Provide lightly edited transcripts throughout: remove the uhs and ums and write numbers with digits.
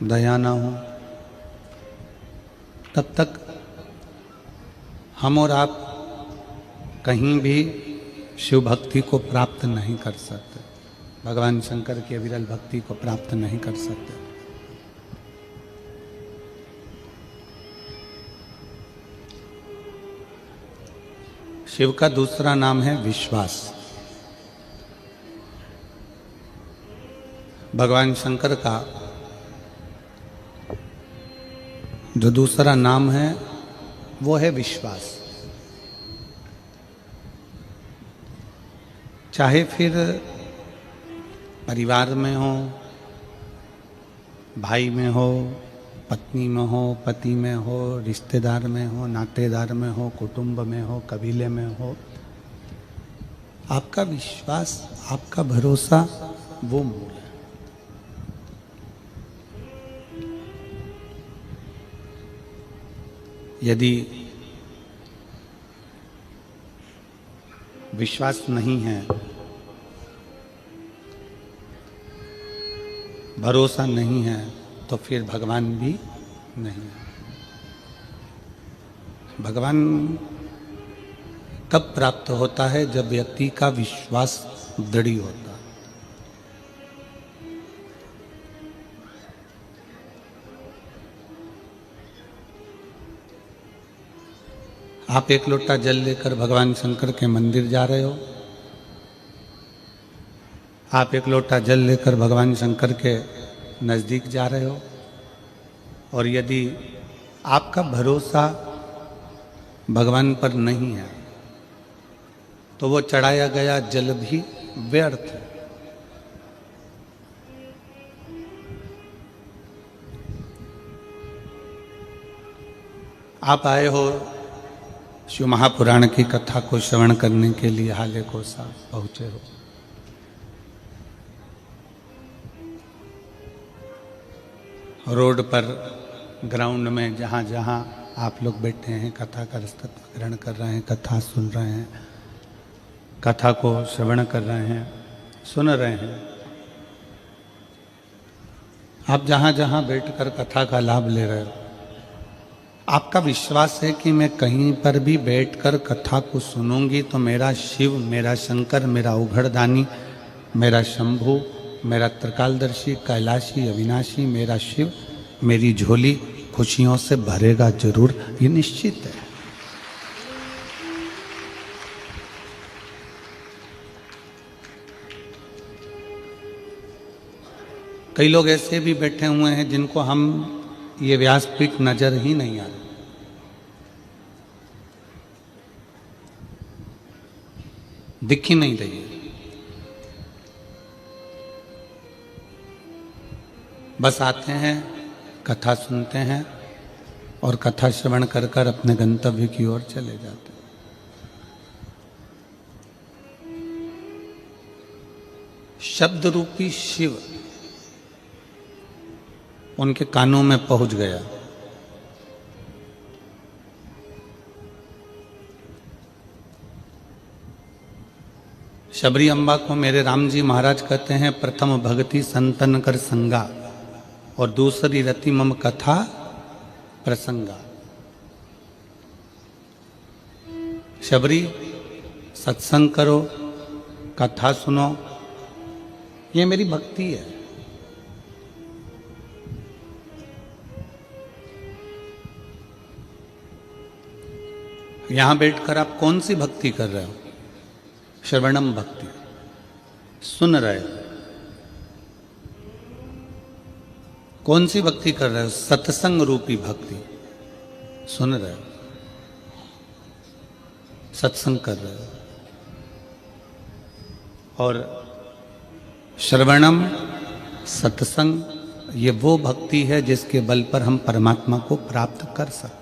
दया ना हो, तब तक हम और आप कहीं भी शिव भक्ति को प्राप्त नहीं कर सकते, भगवान शंकर की अविरल भक्ति को प्राप्त नहीं कर सकते। शिव का दूसरा नाम है विश्वास। भगवान शंकर का जो दूसरा नाम है वो है विश्वास। चाहे फिर परिवार में हो, भाई में हो, पत्नी में हो, पति में हो, रिश्तेदार में हो, नातेदार में हो, कुटुंब में हो, कबीले में हो, आपका विश्वास, आपका भरोसा वो मूल है। यदि विश्वास नहीं है, भरोसा नहीं है, तो फिर भगवान भी नहीं है। भगवान तब प्राप्त होता है जब व्यक्ति का विश्वास दृढ़ होता है। आप एक लोटा जल लेकर भगवान शंकर के मंदिर जा रहे हो, आप एक लोटा जल लेकर भगवान शंकर के नज़दीक जा रहे हो, और यदि आपका भरोसा भगवान पर नहीं है तो वो चढ़ाया गया जल भी व्यर्थ है। आप आए हो शिव महापुराण की कथा को श्रवण करने के लिए हाले कोसा पहुंचे हो, रोड पर, ग्राउंड में, जहाँ जहाँ आप लोग बैठे हैं, कथा का रसत्व ग्रहण कर रहे हैं, कथा सुन रहे हैं, कथा को श्रवण कर रहे हैं, सुन रहे हैं, आप जहाँ जहाँ बैठकर कथा का लाभ ले रहे हो, आपका विश्वास है कि मैं कहीं पर भी बैठकर कथा को सुनूंगी तो मेरा शिव, मेरा शंकर, मेरा उघड़दानी, मेरा शंभु, मेरा त्रिकालदर्शी, कैलाशी, अविनाशी, मेरा शिव मेरी झोली खुशियों से भरेगा जरूर, ये निश्चित है। कई लोग ऐसे भी बैठे हुए हैं जिनको हम ये व्यासपीठ नजर ही नहीं आ रहा, दिख ही नहीं रही, बस आते हैं, कथा सुनते हैं और कथा श्रवण कर कर अपने गंतव्य की ओर चले जाते हैं। शब्द रूपी शिव उनके कानों में पहुंच गया। शबरी अम्बा को मेरे राम जी महाराज कहते हैं, प्रथम भक्ति संतन कर संगा और दूसरी रति मम कथा प्रसंगा। शबरी सत्संग करो, कथा सुनो, ये मेरी भक्ति है। यहां बैठकर आप कौन सी भक्ति कर रहे हो? श्रवणम भक्ति, सुन रहे हो। कौन सी भक्ति कर रहे हो? सत्संग रूपी भक्ति, सुन रहे हो, सत्संग कर रहे हो। और श्रवणम, सत्संग, ये वो भक्ति है जिसके बल पर हम परमात्मा को प्राप्त कर सकते हैं।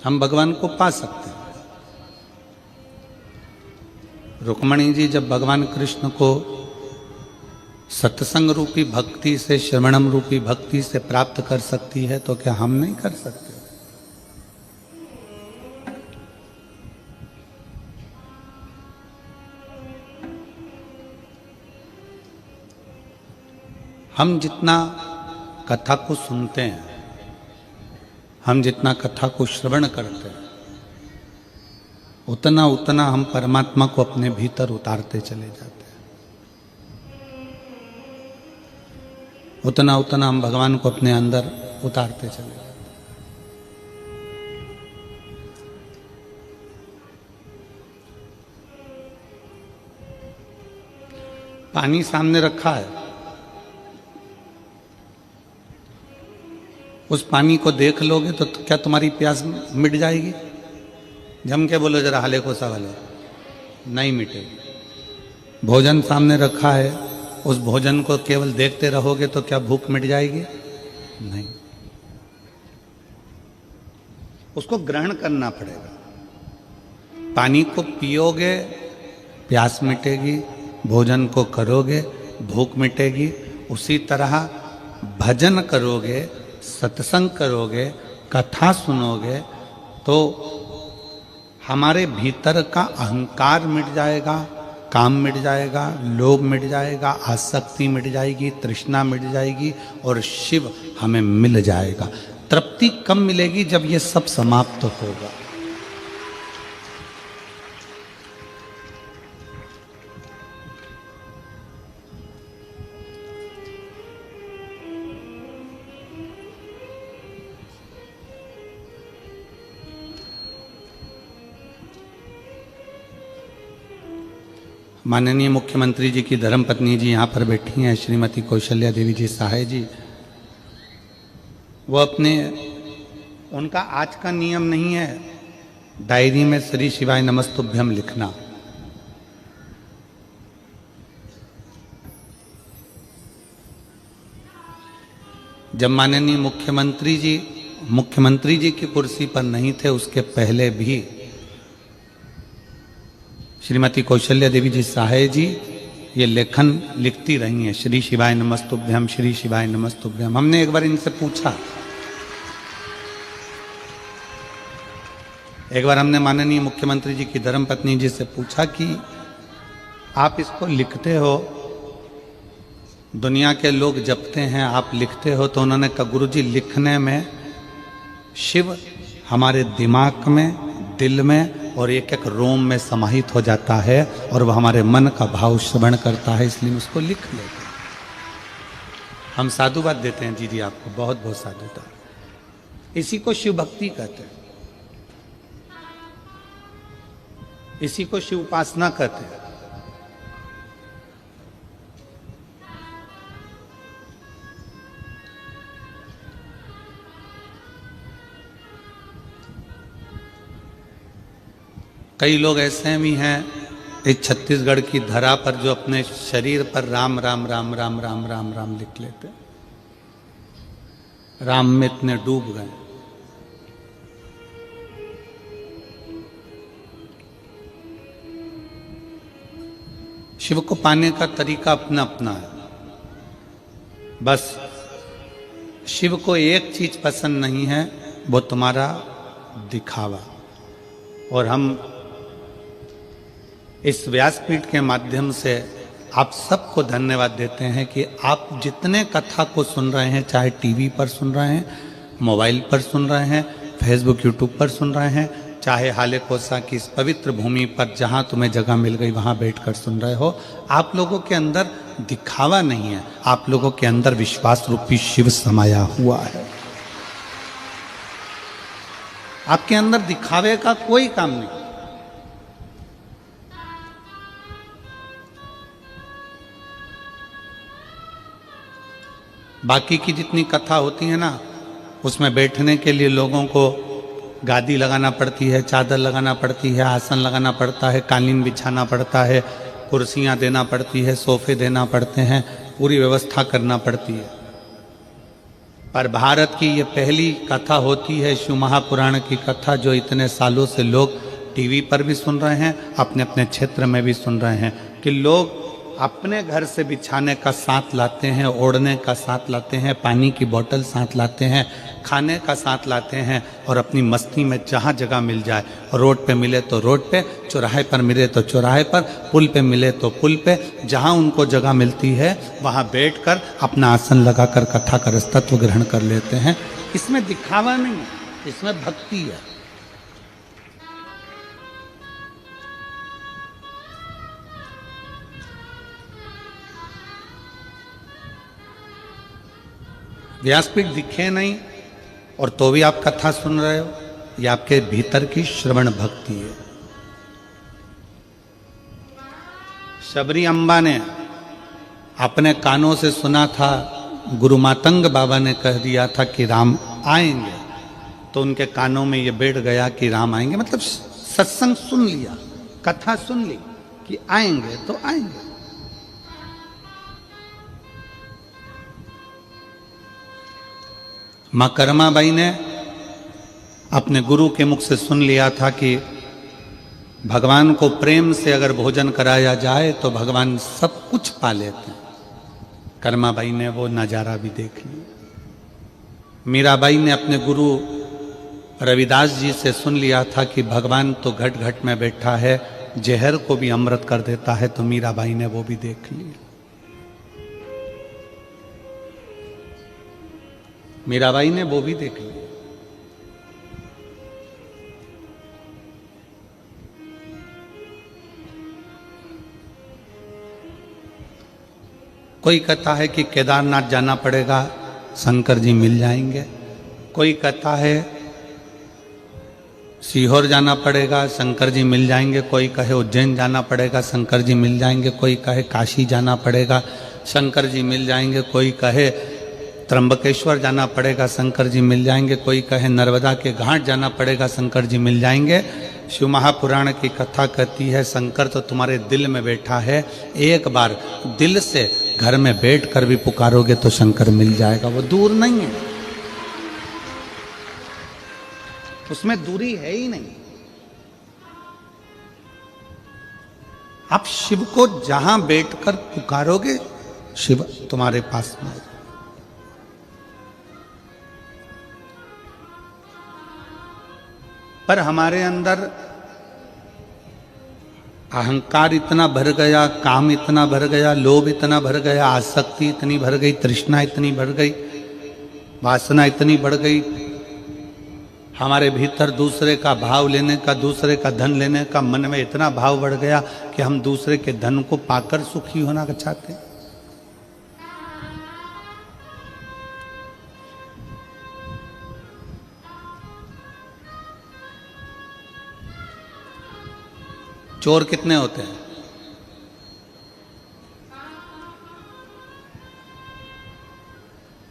हम भगवान को पा सकते हैं। रुक्मणी जी जब भगवान कृष्ण को सत्संग रूपी भक्ति से, श्रवणम रूपी भक्ति से प्राप्त कर सकती है, तो क्या हम नहीं कर सकते? हम जितना कथा को सुनते हैं, हम जितना कथा को श्रवण करते हैं, उतना उतना हम परमात्मा को अपने भीतर उतारते चले जाते हैं, उतना उतना हम भगवान को अपने अंदर उतारते चले जाते हैं। पानी सामने रखा है, उस पानी को देख लोगे तो क्या तुम्हारी प्यास मिट जाएगी? जम के बोलो जरा, हाले को सा वाले, नहीं मिटेगी। भोजन सामने रखा है, उस भोजन को केवल देखते रहोगे तो क्या भूख मिट जाएगी? नहीं, उसको ग्रहण करना पड़ेगा। पानी को पियोगे प्यास मिटेगी, भोजन को करोगे भूख मिटेगी। उसी तरह भजन करोगे, सत्संग करोगे, कथा सुनोगे तो हमारे भीतर का अहंकार मिट जाएगा, काम मिट जाएगा, लोभ मिट जाएगा, आसक्ति मिट जाएगी, तृष्णा मिट जाएगी और शिव हमें मिल जाएगा। तृप्ति कब मिलेगी? जब ये सब समाप्त होगा। माननीय मुख्यमंत्री जी की धर्मपत्नी जी यहाँ पर बैठी हैं, श्रीमती कौशल्या देवी जी सहाय जी। वो अपने, उनका आज का नियम नहीं है डायरी में श्री शिवाय नमस्तुभ्यम लिखना। जब माननीय मुख्यमंत्री जी की कुर्सी पर नहीं थे, उसके पहले भी श्रीमती कौशल्या देवी जी सहाय जी ये लेखन लिखती रही हैं, श्री शिवाय नमस्तुभ्यम, श्री शिवाय नमस्तुभ्यम। हमने एक बार इनसे पूछा, एक बार हमने माननीय मुख्यमंत्री जी की धर्मपत्नी जी से पूछा कि आप इसको लिखते हो, दुनिया के लोग जपते हैं, आप लिखते हो? तो उन्होंने कहा, गुरु जी लिखने में शिव हमारे दिमाग में, दिल में और एक एक रोम में समाहित हो जाता है और वह हमारे मन का भाव श्रवण करता है, इसलिए उसको लिख लेते हैं। हम साधुवाद देते हैं जी आपको, बहुत बहुत साधुवाद। इसी को शिव भक्ति कहते हैं, इसी को शिव उपासना कहते हैं। कई लोग ऐसे भी हैं इस छत्तीसगढ़ की धरा पर जो अपने शरीर पर राम राम राम राम राम राम राम लिख लेते, राम में इतने डूब गए। शिव को पाने का तरीका अपना अपना है। बस शिव को एक चीज पसंद नहीं है, वो तुम्हारा दिखावा। और हम इस व्यासपीठ के माध्यम से आप सबको धन्यवाद देते हैं कि आप जितने कथा को सुन रहे हैं, चाहे टीवी पर सुन रहे हैं, मोबाइल पर सुन रहे हैं, फेसबुक यूट्यूब पर सुन रहे हैं, चाहे हाले कोसा की इस पवित्र भूमि पर जहां तुम्हें जगह मिल गई वहां बैठकर सुन रहे हो, आप लोगों के अंदर दिखावा नहीं है, आप लोगों के अंदर विश्वास रूपी शिव समाया हुआ है। आपके अंदर दिखावे का कोई काम नहीं। बाकी की जितनी कथा होती है ना, उसमें बैठने के लिए लोगों को गादी लगाना पड़ती है, चादर लगाना पड़ती है, आसन लगाना पड़ता है, कालीन बिछाना पड़ता है, कुर्सियां देना पड़ती है, सोफे देना पड़ते हैं, पूरी व्यवस्था करना पड़ती है। पर भारत की ये पहली कथा होती है, शिव महापुराण की कथा, जो इतने सालों से लोग टीवी पर भी सुन रहे हैं, अपने अपने क्षेत्र में भी सुन रहे हैं, कि लोग अपने घर से बिछाने का साथ लाते हैं, ओढ़ने का साथ लाते हैं, पानी की बोतल साथ लाते हैं, खाने का साथ लाते हैं, और अपनी मस्ती में जहाँ जगह मिल जाए, रोड पे मिले तो रोड पे, चौराहे पर मिले तो चौराहे पर, पुल पे मिले तो पुल पे, जहाँ उनको जगह मिलती है वहाँ बैठकर अपना आसन लगाकर कथा का रसतत्व ग्रहण कर लेते हैं। इसमें दिखावा नहीं है, इसमें भक्ति है। व्यासपीठ दिखे नहीं और तो भी आप कथा सुन रहे हो, ये आपके भीतर की श्रवण भक्ति है। शबरी अम्बा ने अपने कानों से सुना था, गुरु मातंग बाबा ने कह दिया था कि राम आएंगे, तो उनके कानों में ये बैठ गया कि राम आएंगे, मतलब सत्संग सुन लिया, कथा सुन ली कि आएंगे तो आएंगे। मां कर्माबाई ने अपने गुरु के मुख से सुन लिया था कि भगवान को प्रेम से अगर भोजन कराया जाए तो भगवान सब कुछ पा लेते हैं। कर्माबाई ने वो नजारा भी देख लिया। मीराबाई ने अपने गुरु रविदास जी से सुन लिया था कि भगवान तो घट घट में बैठा है, जहर को भी अमृत कर देता है, तो मीराबाई ने वो भी देख लिया। मीराबाई ने वो भी देख लिया। कोई कहता है कि केदारनाथ जाना पड़ेगा, शंकर जी मिल जाएंगे। कोई कहता है सीहोर जाना पड़ेगा, शंकर जी मिल जाएंगे। कोई कहे उज्जैन जाना पड़ेगा, शंकर जी मिल जाएंगे। कोई कहे काशी जाना पड़ेगा, शंकर जी मिल जाएंगे। कोई कहे त्र्यंबकेश्वर जाना पड़ेगा, शंकर जी मिल जाएंगे। कोई कहे नर्मदा के घाट जाना पड़ेगा, शंकर जी मिल जाएंगे। शिव महापुराण की कथा कहती है शंकर तो तुम्हारे दिल में बैठा है, एक बार दिल से घर में बैठ कर भी पुकारोगे तो शंकर मिल जाएगा। वो दूर नहीं है, उसमें दूरी है ही नहीं। आप शिव को जहां बैठकर पुकारोगे शिव तुम्हारे पास में। पर हमारे अंदर अहंकार इतना भर गया, काम इतना भर गया, लोभ इतना भर गया, आसक्ति इतनी भर गई, तृष्णा इतनी भर गई, वासना इतनी बढ़ गई। हमारे भीतर दूसरे का भाव लेने का, दूसरे का धन लेने का मन में इतना भाव बढ़ गया कि हम दूसरे के धन को पाकर सुखी होना चाहते हैं। चोर कितने होते हैं?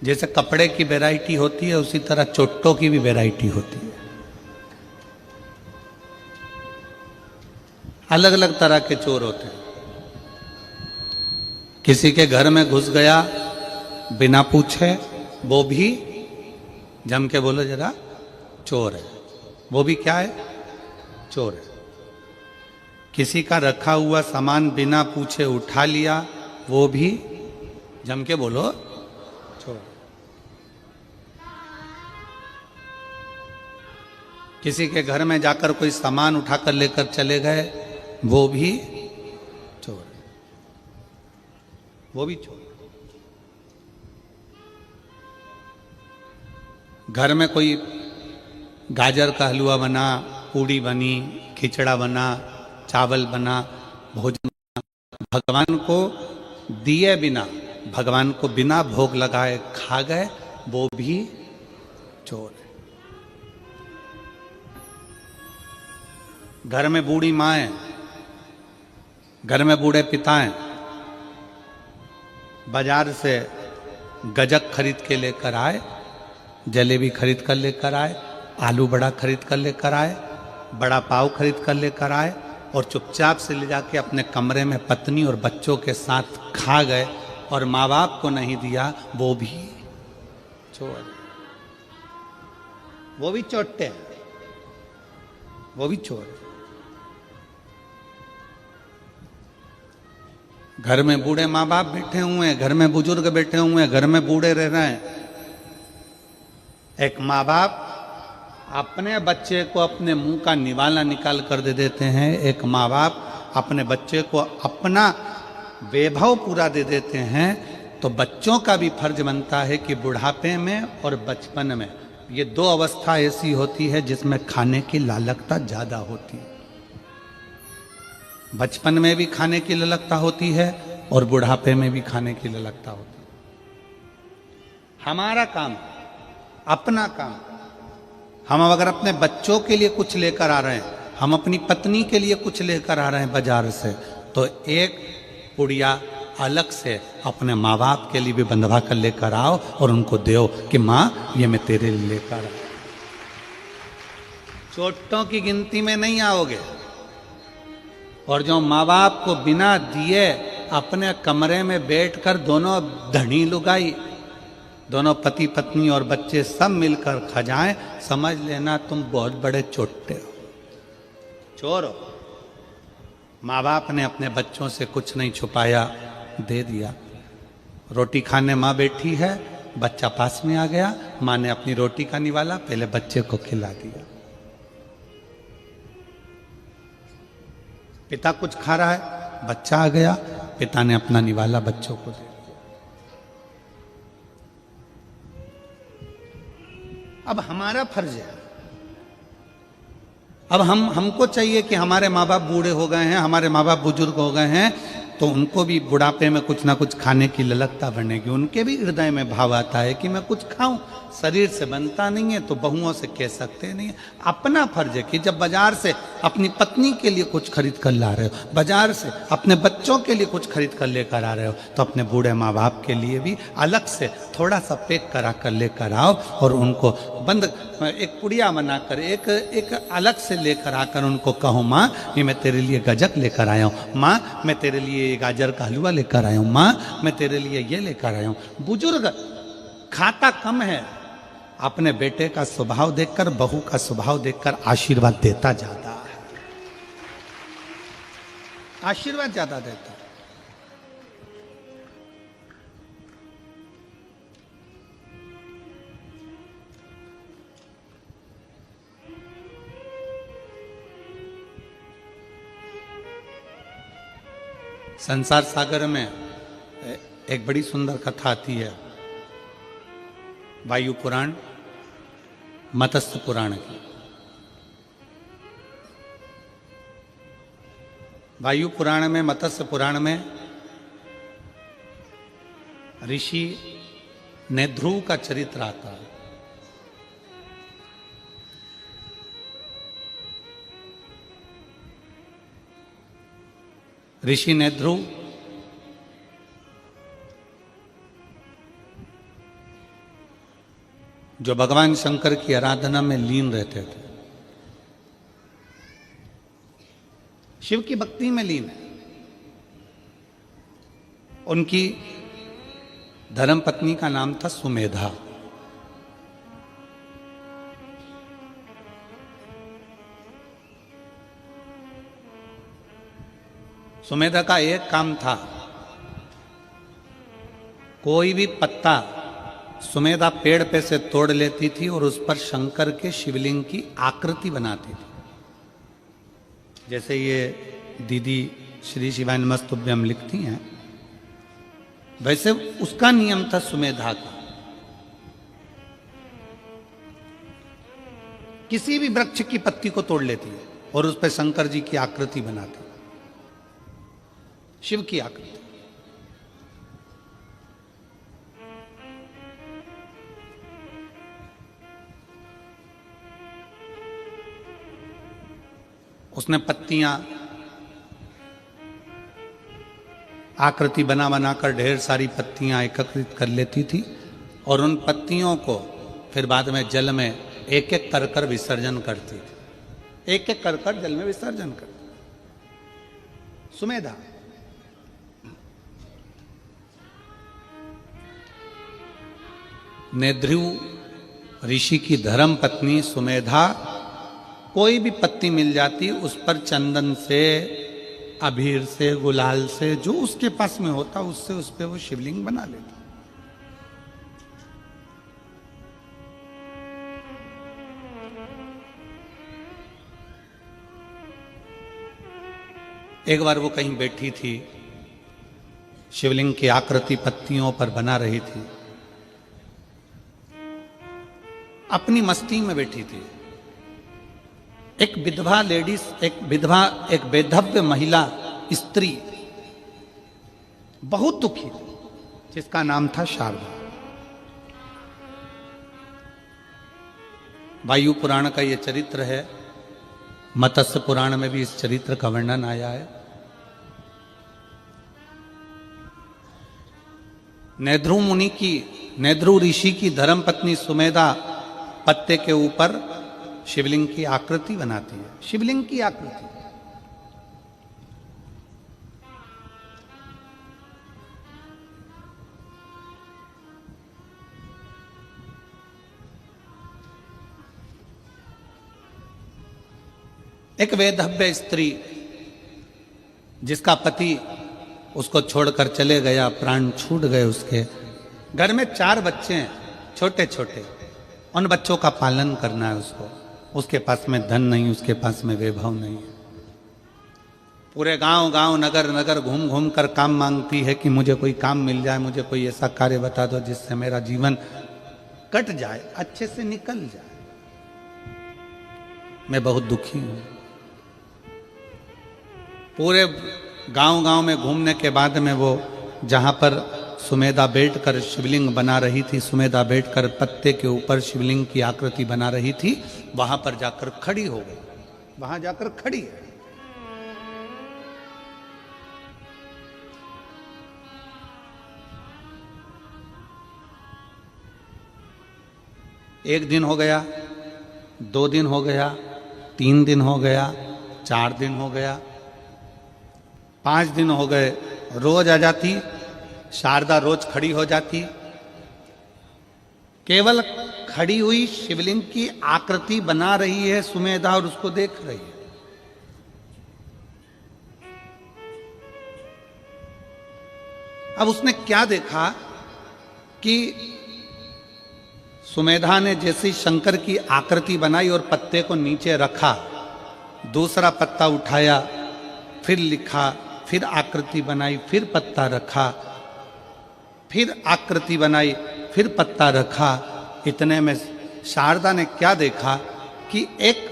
जैसे कपड़े की वैरायटी होती है उसी तरह चोट्टों की भी वैरायटी होती है। अलग अलग तरह के चोर होते हैं। किसी के घर में घुस गया बिना पूछे, वो भी जम के बोलो जरा चोर है। वो भी क्या है? चोर है। किसी का रखा हुआ सामान बिना पूछे उठा लिया, वो भी जम के बोलो चोर। किसी के घर में जाकर कोई सामान उठाकर लेकर चले गए, वो भी चोर, वो भी चोर। घर में कोई गाजर का हलवा बना, पूड़ी बनी, खिचड़ा बना, चावल बना, भोजन बना, भगवान को दिए बिना, भगवान को बिना भोग लगाए खा गए, वो भी चोर है। घर में बूढ़ी माँ, घर में बूढ़े पिता हैं, बाजार से गजक खरीद के लेकर आए, जलेबी खरीद कर लेकर आए, आलू बड़ा खरीद कर लेकर आए, बड़ा पाव खरीद कर लेकर आए, और चुपचाप से ले जाके अपने कमरे में पत्नी और बच्चों के साथ खा गए और माँ बाप को नहीं दिया, वो भी चोर, वो भी चोट्टे हैं, वो भी चोर। घर में बूढ़े माँ बाप बैठे हुए हैं, घर में बुजुर्ग बैठे हुए हैं, घर में बूढ़े रह रहे हैं। एक माँ बाप अपने बच्चे को अपने मुंह का निवाला निकाल कर दे देते हैं, एक माँ बाप अपने बच्चे को अपना वैभव पूरा दे देते हैं। तो बच्चों का भी फर्ज बनता है कि बुढ़ापे में और बचपन में ये दो अवस्था ऐसी होती है जिसमें खाने की लालकता ज्यादा होती है। बचपन में भी खाने की ललकता होती है और बुढ़ापे में भी खाने की ललकता होती है। हमारा काम, अपना काम, हम अगर अपने बच्चों के लिए कुछ लेकर आ रहे हैं, हम अपनी पत्नी के लिए कुछ लेकर आ रहे हैं बाजार से, तो एक पुड़िया अलग से अपने माँ बाप के लिए भी बंधवा कर लेकर आओ और उनको दो कि माँ ये मैं तेरे लिए लेकर आया। चोटों की गिनती में नहीं आओगे। और जो माँ बाप को बिना दिए अपने कमरे में बैठकर दोनों धनी लुगाई, दोनों पति पत्नी और बच्चे सब मिलकर खा जाएं, समझ लेना तुम बहुत बड़े चोटे हो, चोर हो। माँ बाप ने अपने बच्चों से कुछ नहीं छुपाया, दे दिया। रोटी खाने माँ बैठी है, बच्चा पास में आ गया, माँ ने अपनी रोटी का निवाला पहले बच्चे को खिला दिया। पिता कुछ खा रहा है, बच्चा आ गया, पिता ने अपना निवाला बच्चों को दे दिया। अब हमारा फर्ज है, अब हमको चाहिए कि हमारे माँ बाप बूढ़े हो गए हैं, हमारे माँ बाप बुजुर्ग हो गए हैं, तो उनको भी बुढ़ापे में कुछ ना कुछ खाने की ललकता बनेगी। उनके भी हृदय में भाव आता है कि मैं कुछ खाऊं। शरीर से बनता नहीं है तो बहुओं से कह सकते नहीं है। अपना फर्ज है कि जब बाजार से अपनी पत्नी के लिए कुछ खरीद कर ला रहे हो, बाजार से अपने बच्चों के लिए कुछ खरीद कर लेकर आ रहे हो, तो अपने बूढ़े माँ बाप के लिए भी अलग से थोड़ा सा पैक करा कर लेकर आओ और उनको बंद एक पुड़िया बनाकर एक अलग से लेकर आकर उनको कहो, माँ ये मैं तेरे लिए गजक लेकर आया हूँ, माँ मैं तेरे लिए गाजर का हलवा लेकर आया हूँ, माँ मैं तेरे लिए ये लेकर आया हूँ। बुजुर्ग खाता कम है, अपने बेटे का स्वभाव देखकर, बहू का स्वभाव देखकर आशीर्वाद देता ज्यादा है, आशीर्वाद ज्यादा देता है। संसार सागर में एक बड़ी सुंदर कथा आती है, वायु पुराण, मत्स्य पुराण की। वायु पुराण में, मत्स्य पुराण में ऋषि नेध्रुव का चरित्र आता है। ऋषि नेध्रुव जो भगवान शंकर की आराधना में लीन रहते थे, शिव की भक्ति में लीन है। उनकी धर्म पत्नी का नाम था सुमेधा। सुमेधा का एक काम था, कोई भी पत्ता सुमेधा पेड़ पे से तोड़ लेती थी और उस पर शंकर के शिवलिंग की आकृति बनाती थी। जैसे ये दीदी श्री शिवाय नमस्तुभ्यम लिखती हैं, वैसे उसका नियम था सुमेधा का। किसी भी वृक्ष की पत्ती को तोड़ लेती है और उस पर शंकर जी की आकृति बनाती, शिव की आकृति। उसने पत्तियां आकृति बना बनाकर ढेर सारी पत्तियां एकत्रित कर लेती थी और उन पत्तियों को फिर बाद में जल में एक एक कर कर विसर्जन करती थी, एक एक कर कर जल में विसर्जन करती सुमेधा। नेध्रुव ऋषि की धर्म पत्नी सुमेधा कोई भी पत्ती मिल जाती, उस पर चंदन से अबीर से, गुलाल से, जो उसके पास में होता उससे उस पे वो शिवलिंग बना लेता। एक बार वो कहीं बैठी थी, शिवलिंग की आकृति पत्तियों पर बना रही थी, अपनी मस्ती में बैठी थी। एक विधवा लेडीज, एक बेधव्य महिला स्त्री बहुत दुखी थी, जिसका नाम था शारदा। वायु पुराण का यह चरित्र है, मत्स्य पुराण में भी इस चरित्र का वर्णन आया है। नेद्रु ऋषि की धर्मपत्नी सुमेधा पत्ते के ऊपर शिवलिंग की आकृति बनाती है। शिवलिंग की आकृति, एक वेधव्य स्त्री जिसका पति उसको छोड़कर चले गया, प्राण छूट गए उसके। घर में 4 बच्चे हैं, छोटे छोटे। उन बच्चों का पालन करना है उसको। उसके पास में धन नहीं, उसके पास में वैभव नहीं है। पूरे गांव नगर नगर घूम घूम कर काम मांगती है कि मुझे कोई काम मिल जाए, मुझे कोई ऐसा कार्य बता दो जिससे मेरा जीवन कट जाए, अच्छे से निकल जाए। मैं बहुत दुखी हूं। पूरे गांव में घूमने के बाद में वो जहां पर सुमेधा बैठकर शिवलिंग बना रही थी, सुमेधा बैठकर पत्ते के ऊपर शिवलिंग की आकृति बना रही थी, वहां पर जाकर खड़ी हो गई। वहां जाकर खड़ी है। एक दिन हो गया, 2 दिन हो गया, 3 दिन हो गया, 4 दिन हो गया, 5 दिन हो गए। रोज आ जाती शारदा, रोज खड़ी हो जाती। केवल खड़ी हुई शिवलिंग की आकृति बना रही है सुमेधा और उसको देख रही है। अब उसने क्या देखा कि सुमेधा ने जैसे शंकर की आकृति बनाई और पत्ते को नीचे रखा, दूसरा पत्ता उठाया, फिर लिखा, फिर आकृति बनाई, फिर पत्ता रखा, फिर आकृति बनाई, फिर पत्ता रखा। इतने में शारदा ने क्या देखा कि एक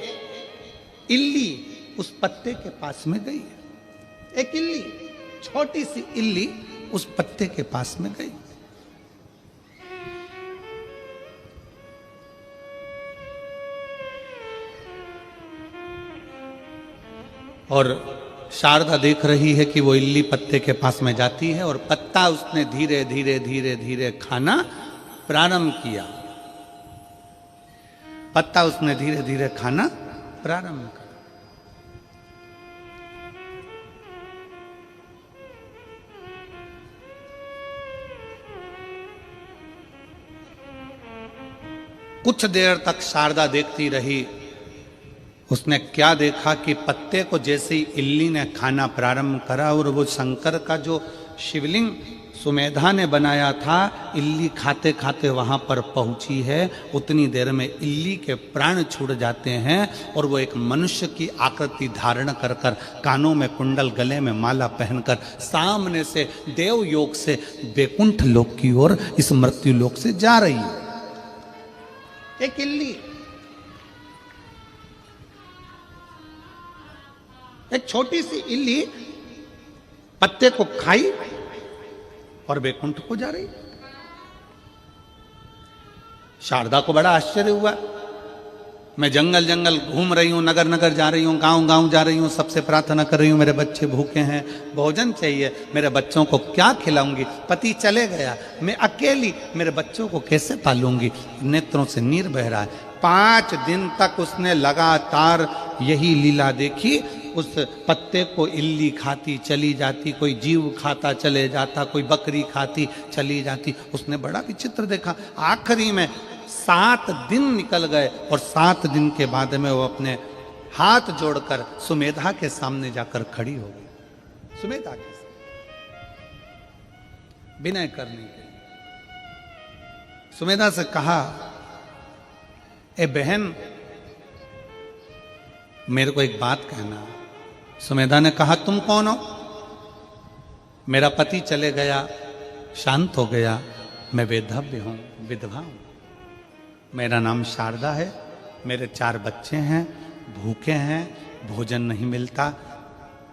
इल्ली उस पत्ते के पास में गई। एक इल्ली, छोटी सी इल्ली उस पत्ते के पास में गई। और शारदा देख रही है कि वो इल्ली पत्ते के पास में जाती है और पत्ता उसने धीरे धीरे धीरे धीरे खाना प्रारंभ किया। पत्ता उसने धीरे धीरे खाना प्रारंभ किया। कुछ देर तक शारदा देखती रही। उसने क्या देखा कि पत्ते को जैसे ही इल्ली ने खाना प्रारंभ करा और वो शंकर का जो शिवलिंग सुमेधा ने बनाया था, इल्ली खाते खाते वहां पर पहुंची है। उतनी देर में इल्ली के प्राण छूट जाते हैं और वो एक मनुष्य की आकृति धारण कर कर, कानों में कुंडल, गले में माला पहनकर सामने से देव योग से बैकुंठ लोक की ओर, इस मृत्यु लोक से जा रही है। एक इल्ली, एक छोटी सी इल्ली पत्ते को खाई और बैकुंठ को जा रही। शारदा को बड़ा आश्चर्य हुआ। मैं जंगल जंगल घूम रही हूं, नगर नगर जा रही हूं, गांव गांव जा रही हूं, सबसे प्रार्थना कर रही हूं, मेरे बच्चे भूखे हैं, भोजन चाहिए, मेरे बच्चों को क्या खिलाऊंगी? पति चले गया, मैं अकेली मेरे बच्चों को कैसे पालूंगी? नेत्रों से नीर बह रहा है। 5 दिन तक उसने लगातार यही लीला देखी। उस पत्ते को इल्ली खाती चली जाती, कोई जीव खाता चले जाता, कोई बकरी खाती चली जाती। उसने बड़ा विचित्र देखा। आखिरी में 7 दिन निकल गए और 7 दिन के बाद में वो अपने हाथ जोड़कर सुमेधा के सामने जाकर खड़ी हो गई। सुमेधा के साथ विनय करने के लिए सुमेधा से कहा, ए बहन मेरे को एक बात कहना। सुमेधा ने कहा, तुम कौन हो? मेरा पति चले गया, शांत हो गया, मैं वेधव्य हूं, विधवा हूं। मेरा नाम शारदा है, मेरे 4 बच्चे हैं, भूखे हैं, भोजन नहीं मिलता,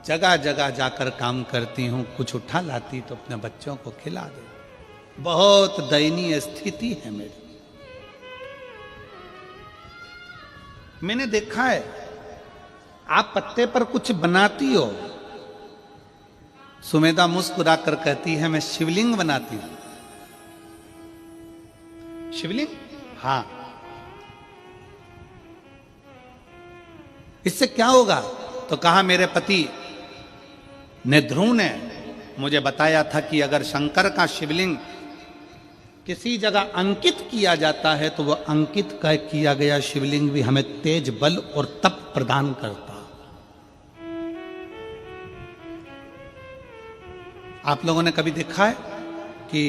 जगह जगह जाकर काम करती हूं, कुछ उठा लाती तो अपने बच्चों को खिला दे। बहुत दयनीय स्थिति है मेरी। मैंने देखा है आप पत्ते पर कुछ बनाती हो। सुमेधा मुस्कुरा कर कहती है, मैं शिवलिंग बनाती हूं। शिवलिंग? हाँ। इससे क्या होगा? तो कहा, मेरे पति ने ध्रुव ने मुझे बताया था कि अगर शंकर का शिवलिंग किसी जगह अंकित किया जाता है तो वह अंकित किया गया शिवलिंग भी हमें तेज बल और तप प्रदान करता। आप लोगों ने कभी देखा है कि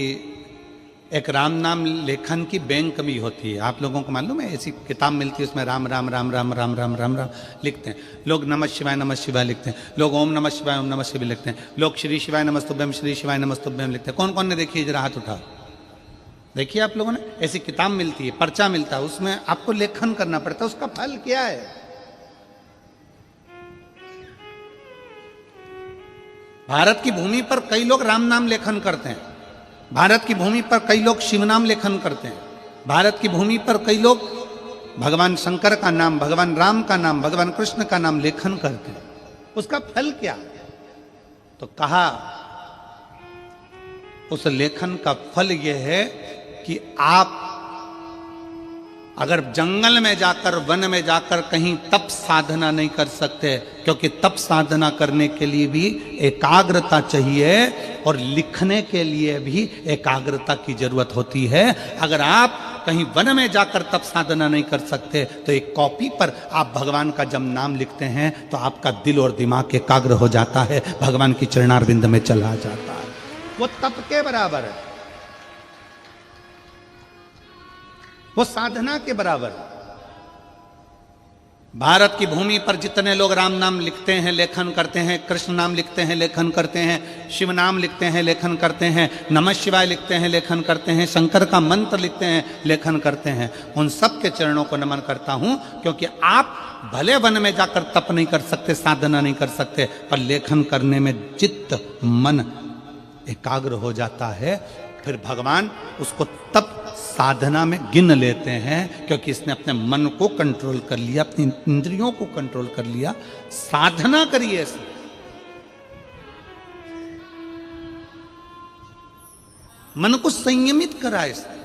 एक राम नाम लेखन की बैंक भी होती है? आप लोगों को मालूम है? ऐसी किताब मिलती है, उसमें राम राम राम राम राम राम राम राम लिखते हैं लोग। नमः शिवाय लिखते हैं लोग, ओम नमः शिवाय लिखते हैं लोग, श्री शिवाय नमस्तुभ्यम लिखते हैं। कौन कौन ने देखी है? जरा हाथ उठाओ। देखिए आप लोगों ने, ऐसी किताब मिलती है, पर्चा मिलता है, उसमें आपको लेखन करना पड़ता है। उसका फल क्या है? भारत की भूमि पर कई लोग राम नाम लेखन करते हैं, भारत की भूमि पर कई लोग शिव नाम लेखन करते हैं, भारत की भूमि पर कई लोग भगवान शंकर का नाम, भगवान राम का नाम, भगवान कृष्ण का नाम लेखन करते हैं। उसका फल क्या? तो कहा, उस लेखन का फल यह है कि आप अगर जंगल में जाकर, वन में जाकर कहीं तप साधना नहीं कर सकते, क्योंकि तप साधना करने के लिए भी एकाग्रता चाहिए और लिखने के लिए भी एकाग्रता की जरूरत होती है। अगर आप कहीं वन में जाकर तप साधना नहीं कर सकते तो एक कॉपी पर आप भगवान का जब नाम लिखते हैं तो आपका दिल और दिमाग एकाग्र हो जाता है, भगवान की चरणारविंद में चला जाता है। वो तप के बराबर है, वो साधना के बराबर है। भारत की भूमि पर जितने लोग राम नाम लिखते हैं, लेखन करते हैं, कृष्ण नाम लिखते हैं, लेखन करते हैं, शिव नाम लिखते हैं, लेखन करते हैं, नमः शिवाय लिखते हैं, लेखन करते हैं, शंकर का मंत्र लिखते हैं, लेखन करते हैं, उन सब के चरणों को नमन करता हूं। क्योंकि आप भले वन में जाकर तप नहीं कर सकते, साधना नहीं कर सकते, पर लेखन करने में चित्त मन एकाग्र हो जाता है। फिर भगवान उसको तप साधना में गिन लेते हैं, क्योंकि इसने अपने मन को कंट्रोल कर लिया, अपनी इंद्रियों को कंट्रोल कर लिया। साधना करिए इसने। मन को संयमित करा इसने।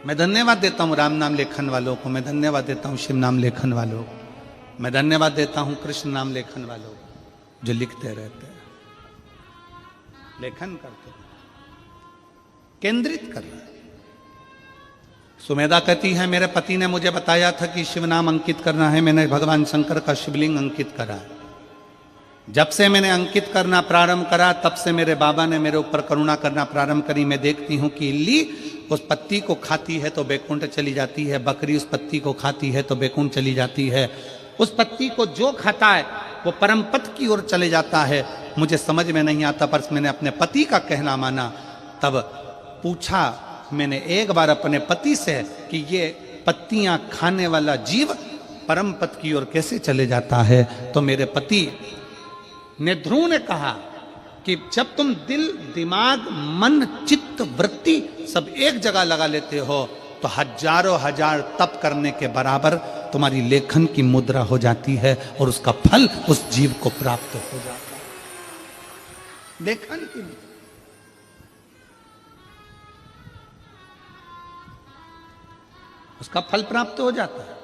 मैं धन्यवाद देता हूं राम नाम लेखन वालों को, मैं धन्यवाद देता हूं शिव नाम लेखन वालों को, मैं धन्यवाद देता हूं कृष्ण नाम लेखन वालों को, जो लिखते रहते हैं, लेखन करते हैं, केंद्रित कर रहा है। सुमेधा कहती है, मेरे पति ने मुझे बताया था कि शिव नाम अंकित करना है, मैंने भगवान शंकर का शिवलिंग अंकित करा। जब से मैंने अंकित करना प्रारंभ करा, तब से मेरे बाबा ने मेरे ऊपर करुणा करना प्रारंभ करी। मैं देखती हूं कि इल्ली उस पत्ती को खाती है तो बैकुंठ चली जाती है, बकरी उस पत्ती को खाती है तो बैकुंठ चली जाती है। उस पत्ती को जो खाता है वो परम पद की ओर चले जाता है। मुझे समझ में नहीं आता, पर मैंने अपने पति का कहना माना। तब पूछा मैंने एक बार अपने पति से कि ये पत्तियां खाने वाला जीव परम पद की ओर कैसे चले जाता है? तो मेरे पति ने, ध्रुव ने कहा कि जब तुम दिल, दिमाग, मन, चित्त, वृत्ति सब एक जगह लगा लेते हो तो हजारों हजार तप करने के बराबर तुम्हारी लेखन की मुद्रा हो जाती है और उसका फल उस जीव को प्राप्त हो जाता है। लेखन की मुद्रा, उसका फल प्राप्त हो जाता है।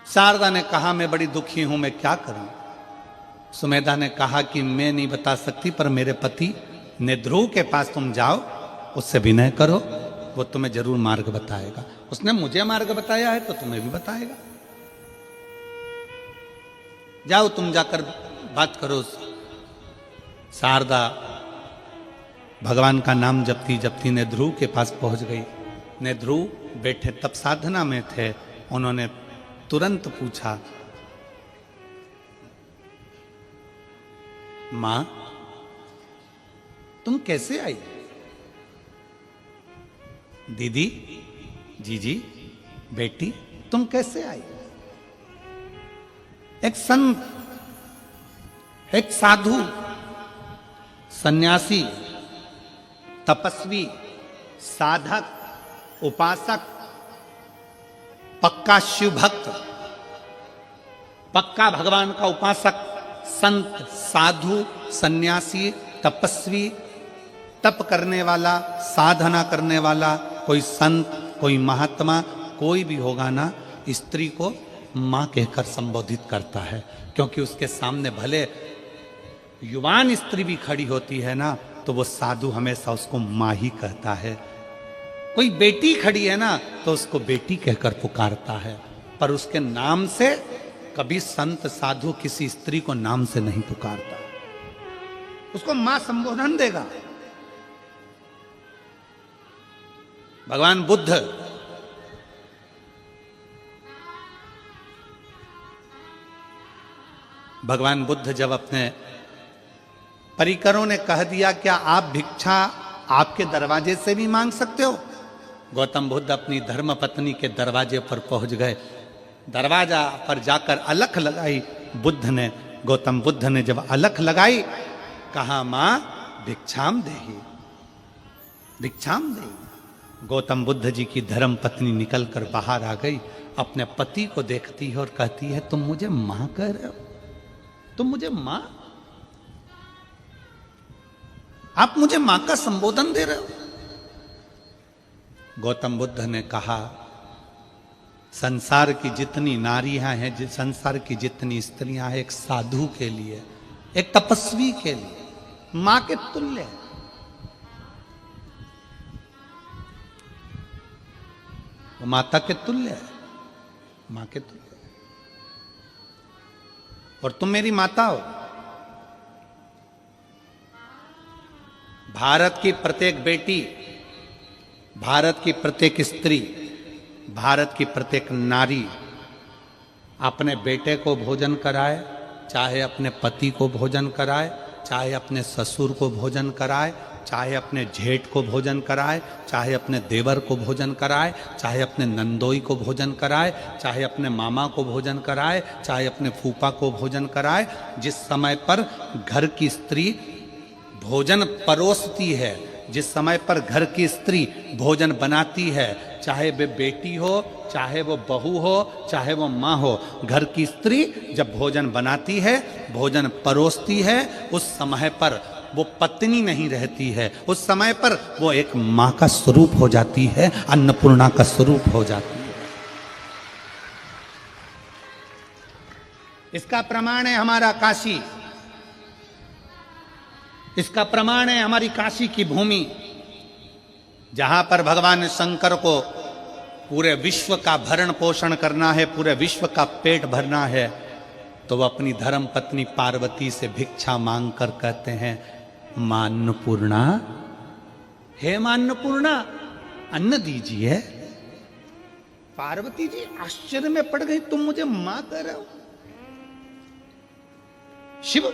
शारदा ने कहा, मैं बड़ी दुखी हूं, मैं क्या करूं? सुमेधा ने कहा कि मैं नहीं बता सकती, पर मेरे पति ने, ध्रुव के पास तुम जाओ, उससे विनय करो, वो तुम्हें जरूर मार्ग बताएगा। उसने मुझे मार्ग बताया है तो तुम्हें भी बताएगा। जाओ तुम जाकर बात करो। शारदा भगवान का नाम जपती जपती ने ध्रुव के पास पहुंच गई। ने ध्रुव बैठे तब साधना में थे। उन्होंने तुरंत पूछा, मां तुम कैसे आई? दीदी, जीजी, बेटी तुम कैसे आई? एक संत, एक साधु, सन्यासी, तपस्वी, साधक, उपासक, पक्का शिव भक्त, पक्का भगवान का उपासक, संत, साधु, सन्यासी, तपस्वी, तप करने वाला, साधना करने वाला, कोई संत, कोई महात्मा, कोई भी होगा ना, स्त्री को मां कहकर संबोधित करता है। क्योंकि उसके सामने भले युवान स्त्री भी खड़ी होती है ना, तो वो साधु हमेशा उसको मां ही कहता है। कोई बेटी खड़ी है ना, तो उसको बेटी कहकर पुकारता है। पर उसके नाम से कभी संत साधु किसी स्त्री को नाम से नहीं पुकारता, उसको मां संबोधन देगा। भगवान बुद्ध जब अपने परिकरों ने कह दिया, क्या आप भिक्षा आपके दरवाजे से भी मांग सकते हो? गौतम बुद्ध अपनी धर्म पत्नी के दरवाजे पर पहुंच गए। दरवाजा पर जाकर अलख लगाई गौतम बुद्ध ने जब अलख लगाई, कहा, मां भिक्षाम देहि, भिक्षाम देहि। गौतम बुद्ध जी की धर्म पत्नी निकलकर बाहर आ गई, अपने पति को देखती है और कहती है, तुम मुझे मां कह रहे हो? तुम मुझे मां? आप मुझे मां का संबोधन दे रहे हो? गौतम बुद्ध ने कहा, संसार की जितनी नारियां हैं, संसार की जितनी स्त्रियां हैं, एक साधु के लिए, एक तपस्वी के लिए मां के तुल्य है। वो माता के तुल्य है, मां के तुल्य है। और तुम मेरी माता हो। भारत की प्रत्येक बेटी, भारत की प्रत्येक स्त्री, भारत की प्रत्येक नारी अपने बेटे को भोजन कराए, चाहे अपने पति को भोजन कराए, चाहे अपने ससुर को भोजन कराए, चाहे अपने जेठ को भोजन कराए, चाहे अपने देवर को भोजन कराए, चाहे अपने नंदोई को भोजन कराए, चाहे अपने मामा को भोजन कराए, चाहे अपने फूफा को भोजन कराए। जिस समय पर घर की स्त्री भोजन परोसती है, जिस समय पर घर की स्त्री भोजन बनाती है, चाहे वे बेटी हो, चाहे वो बहू हो, चाहे वो माँ हो, घर की स्त्री जब भोजन बनाती है, भोजन परोसती है, उस समय पर वो पत्नी नहीं रहती है, उस समय पर वो एक माँ का स्वरूप हो जाती है, अन्नपूर्णा का स्वरूप हो जाती है। इसका प्रमाण है हमारा काशी, इसका प्रमाण है हमारी काशी की भूमि, जहां पर भगवान शंकर को पूरे विश्व का भरण पोषण करना है, पूरे विश्व का पेट भरना है, तो वह अपनी धर्म पत्नी पार्वती से भिक्षा मांग कर कहते हैं, मां अन्नपूर्णा, हे मां अन्नपूर्णा, अन्न दीजिए। पार्वती जी आश्चर्य में पड़ गई, तुम मुझे मां कह रहे हो? शिव,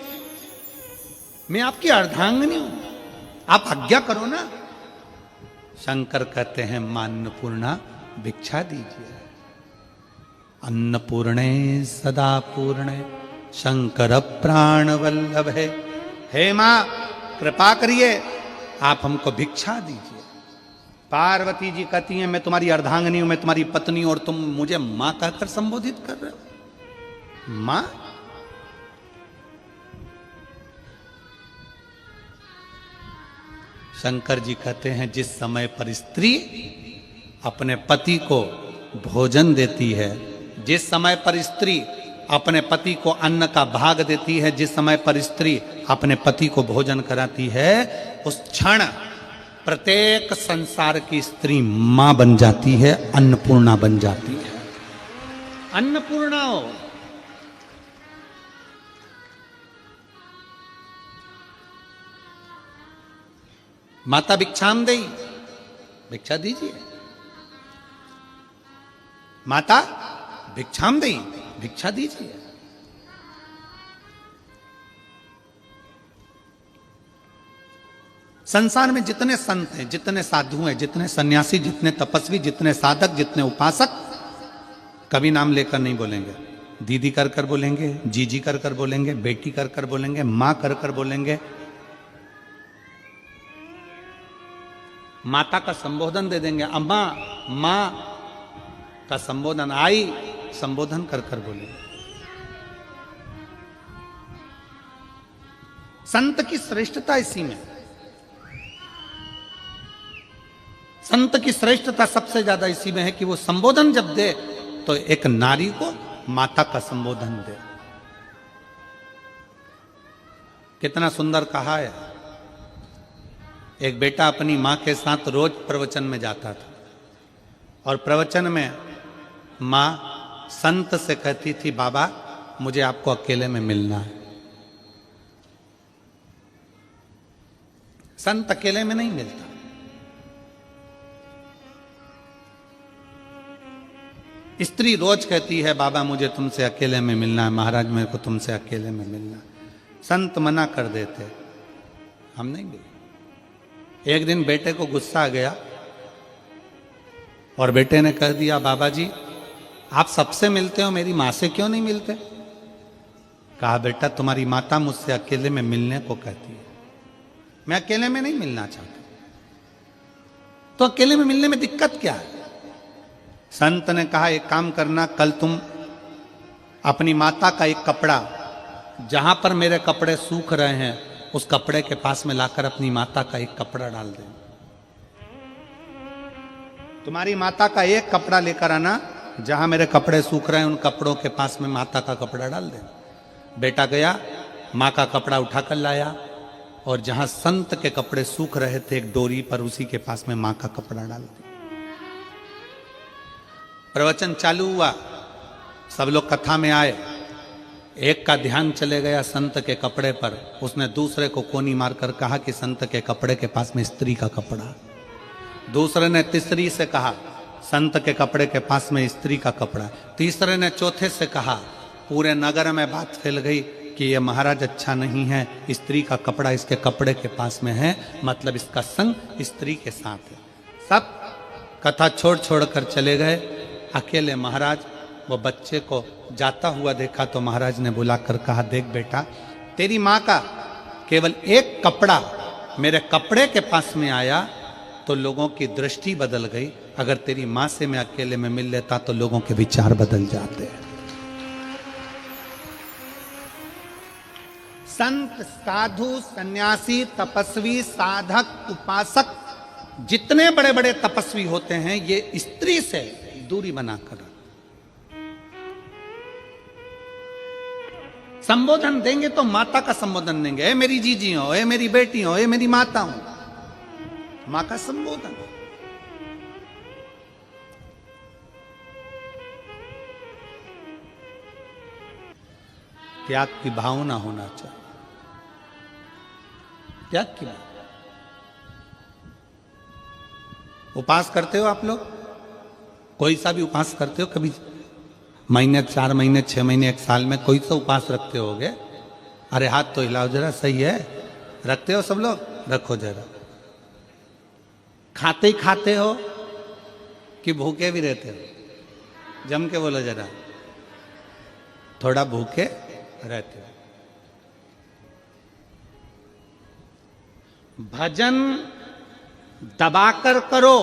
मैं आपकी अर्धांगिनी हूं, आप आज्ञा करो ना। शंकर कहते हैं, मां अन्नपूर्णा भिक्षा दीजिए। अन्नपूर्णे सदा पूर्णे शंकर प्राण वल्लभे, हे मां कृपा करिए, आप हमको भिक्षा दीजिए। पार्वती जी कहती हैं, मैं तुम्हारी अर्धांगिनी हूं, मैं तुम्हारी पत्नी, और तुम मुझे मां कहकर संबोधित कर रहे हो? मां? शंकर जी कहते हैं, जिस समय पर स्त्री अपने पति को भोजन देती है, जिस समय पर स्त्री अपने पति को अन्न का भाग देती है, जिस समय पर स्त्री अपने पति को भोजन कराती है, उस क्षण प्रत्येक संसार की स्त्री मां बन जाती है, अन्नपूर्णा बन जाती है। अन्नपूर्णा हो, माता भिक्षाम देई, भिक्षा दीजिए। माता भिक्षाम देई, भिक्षा दीजिए। संसार में जितने संत हैं, जितने साधु हैं, जितने सन्यासी, जितने तपस्वी, जितने साधक, जितने उपासक, कभी नाम लेकर नहीं बोलेंगे। दीदी कर कर बोलेंगे, जीजी कर कर बोलेंगे, बेटी कर कर बोलेंगे, मां कर कर बोलेंगे। माता का संबोधन दे देंगे, अम्मा, मां का संबोधन, आई संबोधन कर कर बोलेंगे। संत की श्रेष्ठता इसी में। संत की श्रेष्ठता सबसे ज्यादा इसी में है कि वो संबोधन जब दे तो एक नारी को माता का संबोधन दे। कितना सुंदर कहा है। एक बेटा अपनी मां के साथ रोज प्रवचन में जाता था और प्रवचन में मां संत से कहती थी, बाबा मुझे आपको अकेले में मिलना है। संत अकेले में नहीं मिलता। स्त्री रोज कहती है, बाबा मुझे तुमसे अकेले में मिलना है, महाराज मेरे को तुमसे अकेले में मिलना है। संत मना कर देते, हम नहीं गए। एक दिन बेटे को गुस्सा आ गया और बेटे ने कह दिया, बाबा जी आप सबसे मिलते हो, मेरी मां से क्यों नहीं मिलते? कहा, बेटा तुम्हारी माता मुझसे अकेले में मिलने को कहती है, मैं अकेले में नहीं मिलना चाहता। तो अकेले में मिलने में दिक्कत क्या है? संत ने कहा, एक काम करना, कल तुम अपनी माता का एक कपड़ा, जहां पर मेरे कपड़े सूख रहे हैं उस कपड़े के पास में लाकर अपनी माता का एक कपड़ा डाल दे। तुम्हारी माता का एक कपड़ा लेकर आना, जहां मेरे कपड़े सूख रहे हैं उन कपड़ों के पास में माता का कपड़ा डाल दे। बेटा गया, मां का कपड़ा उठाकर लाया और जहां संत के कपड़े सूख रहे थे एक डोरी पर, उसी के पास में मां का कपड़ा डाल दिया। प्रवचन चालू हुआ, सब लोग कथा में आए। एक का ध्यान चले गया संत के कपड़े पर। उसने दूसरे को कोनी मारकर कहा कि संत के कपड़े के पास में स्त्री का कपड़ा। दूसरे ने तीसरी से कहा, संत के कपड़े के पास में स्त्री का कपड़ा। तीसरे ने चौथे से कहा। पूरे नगर में बात फैल गई कि ये महाराज अच्छा नहीं है, स्त्री का कपड़ा इसके कपड़े के पास में है, मतलब इसका संग स्त्री के साथ है। सब कथा छोड़ छोड़ कर चले गए। अकेले महाराज वो बच्चे को जाता हुआ देखा तो महाराज ने बुलाकर कहा, देख बेटा, तेरी माँ का केवल एक कपड़ा मेरे कपड़े के पास में आया तो लोगों की दृष्टि बदल गई। अगर तेरी माँ से मैं अकेले में मिल लेता तो लोगों के विचार बदल जाते हैं। संत, साधु, सन्यासी, तपस्वी, साधक, उपासक, जितने बड़े बड़े तपस्वी होते हैं, ये स्त्री से दूरी बनाकर संबोधन देंगे तो माता का संबोधन देंगे। ए मेरी जीजी हो, ए मेरी बेटी हो, ए मेरी माता हो, मां का संबोधन। त्याग की भावना होना चाहिए। त्याग की भावना। उपास करते हो आप लोग? कोई सा भी उपास करते हो? कभी महीने, 4 महीने, 6 महीने, 1 साल में कोई सा उपास रखते होगे? अरे हाथ तो हिलाओ जरा, सही है? रखते हो सब लोग? रखो जरा। खाते ही खाते हो कि भूखे भी रहते हो? जम के बोलो जरा। थोड़ा भूखे रहते हो। भजन दबाकर करो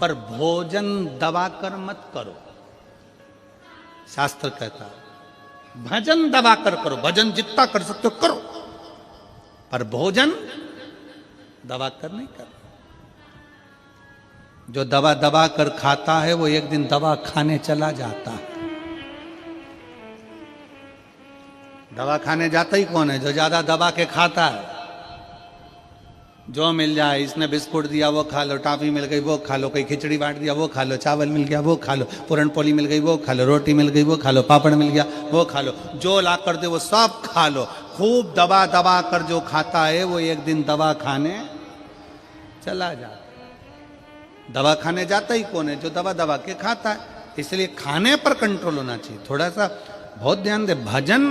पर भोजन दबाकर मत करो। शास्त्र कहता है भजन दबाकर करो, भजन जितना कर सकते हो करो, पर भोजन दबाकर नहीं करो। जो दबा दबा कर खाता है वो एक दिन दवा खाने चला जाता है। दवा खाने जाता ही कौन है? जो ज्यादा दबा के खाता है। जो मिल जाए, इसने बिस्कुट दिया वो खा लो, टॉफी मिल गई वो खा लो, कोई खिचड़ी बांट दिया वो खा लो, चावल मिल गया वो खा लो, पूरन पोली मिल गई वो खा लो, रोटी मिल गई वो खा लो, पापड़ मिल गया वो खा लो, जो ला कर दे वो सब खा लो। खूब दबा दबा कर जो खाता है वो एक दिन दवा खाने चला जाता। दवा खाने जाता ही कौन है? जो दवा दवा के खाता है। इसलिए खाने पर कंट्रोल होना चाहिए। थोड़ा सा बहुत ध्यान दे। भजन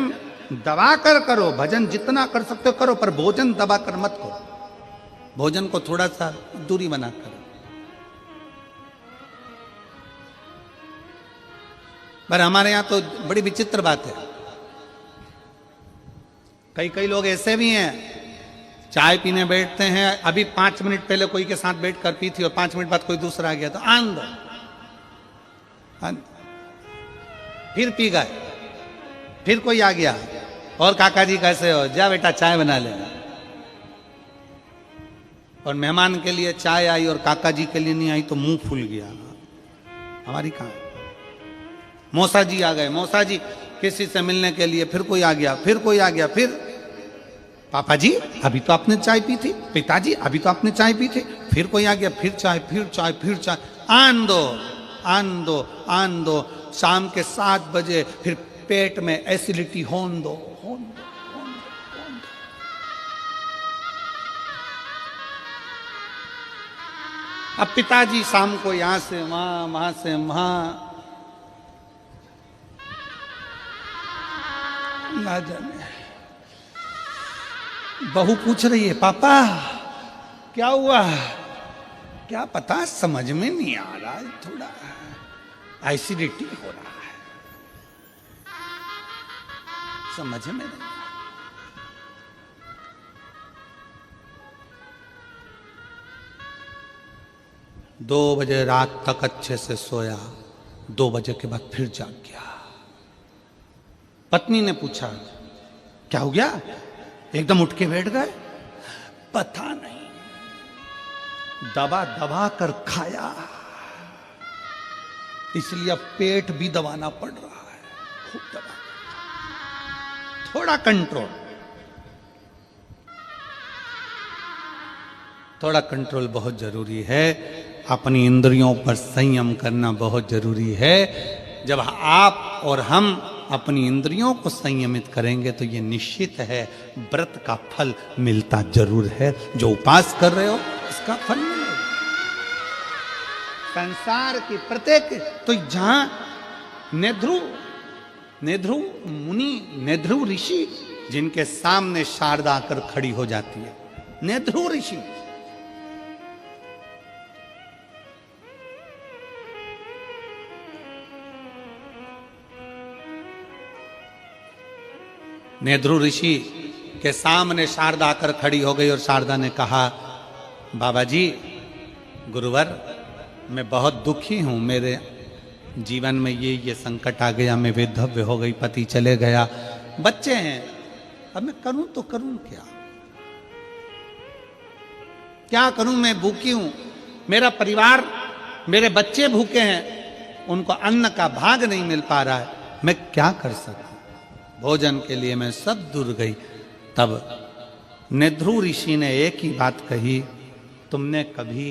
दबा कर करो, भजन जितना कर सकते हो करो, पर भोजन दबा कर मत करो। भोजन को थोड़ा सा दूरी बना करो। पर हमारे यहां तो बड़ी विचित्र बात है। कई लोग ऐसे भी हैं, चाय पीने बैठते हैं, अभी 5 मिनट पहले कोई के साथ बैठ कर पी थी और 5 मिनट बाद कोई दूसरा आ गया तो आन दो, फिर पी गए, फिर कोई आ गया, और काका जी कैसे हो, जा बेटा चाय बना ले। और मेहमान के लिए चाय आई और काका जी के लिए नहीं आई तो मुंह फूल गया। हमारी कहां? मौसा जी आ गए, मौसा जी किसी से मिलने के लिए, फिर कोई आ गया, फिर कोई आ गया, फिर पापा जी अभी तो आपने चाय पी थी, पिताजी अभी तो आपने चाय पी थी, फिर कोई आ गया, फिर चाय, फिर चाय, फिर चाय। आन दो, आन दो, आन दो। शाम के 7 बजे फिर पेट में एसिडिटी होन दो, होन दो, होन दो, होन दो। अब पिताजी शाम को यहां से वहां, वहां से वहां, ना जाने। बहू पूछ रही है, पापा क्या हुआ? क्या पता, समझ में नहीं आ रहा है, थोड़ा एसिडिटी हो रहा है, समझ में नहीं। 2 बजे रात तक अच्छे से सोया, 2 बजे के बाद फिर जाग गया। पत्नी ने पूछा, क्या हो गया? एकदम उठ के बैठ गए। पता नहीं, दबा दबा कर खाया, इसलिए अब पेट भी दबाना पड़ रहा है, खूब दबा। थोड़ा कंट्रोल, थोड़ा कंट्रोल बहुत जरूरी है। अपनी इंद्रियों पर संयम करना बहुत जरूरी है। जब आप और हम अपनी इंद्रियों को संयमित करेंगे तो ये निश्चित है व्रत का फल मिलता जरूर है। जो उपास कर रहे हो इसका फल मिलेगा। संसार की प्रत्येक, तो जहां नेध्रु मुनि, नेध्रु ऋषि, जिनके सामने शारदा आकर खड़ी हो जाती है, नेध्रु ऋषि, नेध्रु ऋषि के सामने शारदा आकर खड़ी हो गई और शारदा ने कहा, बाबा जी, गुरुवर, मैं बहुत दुखी हूं, मेरे जीवन में ये संकट आ गया, मैं विधव्य हो गई, पति चले गया, बच्चे हैं, अब मैं करूं तो करूं क्या? क्या करूं? मैं भूखी हूं, मेरा परिवार, मेरे बच्चे भूखे हैं, उनको अन्न का भाग नहीं मिल पा रहा है, मैं क्या कर सकता? भोजन के लिए मैं सब दूर गई। तब नेध्रु ऋषि ने एक ही बात कही, तुमने कभी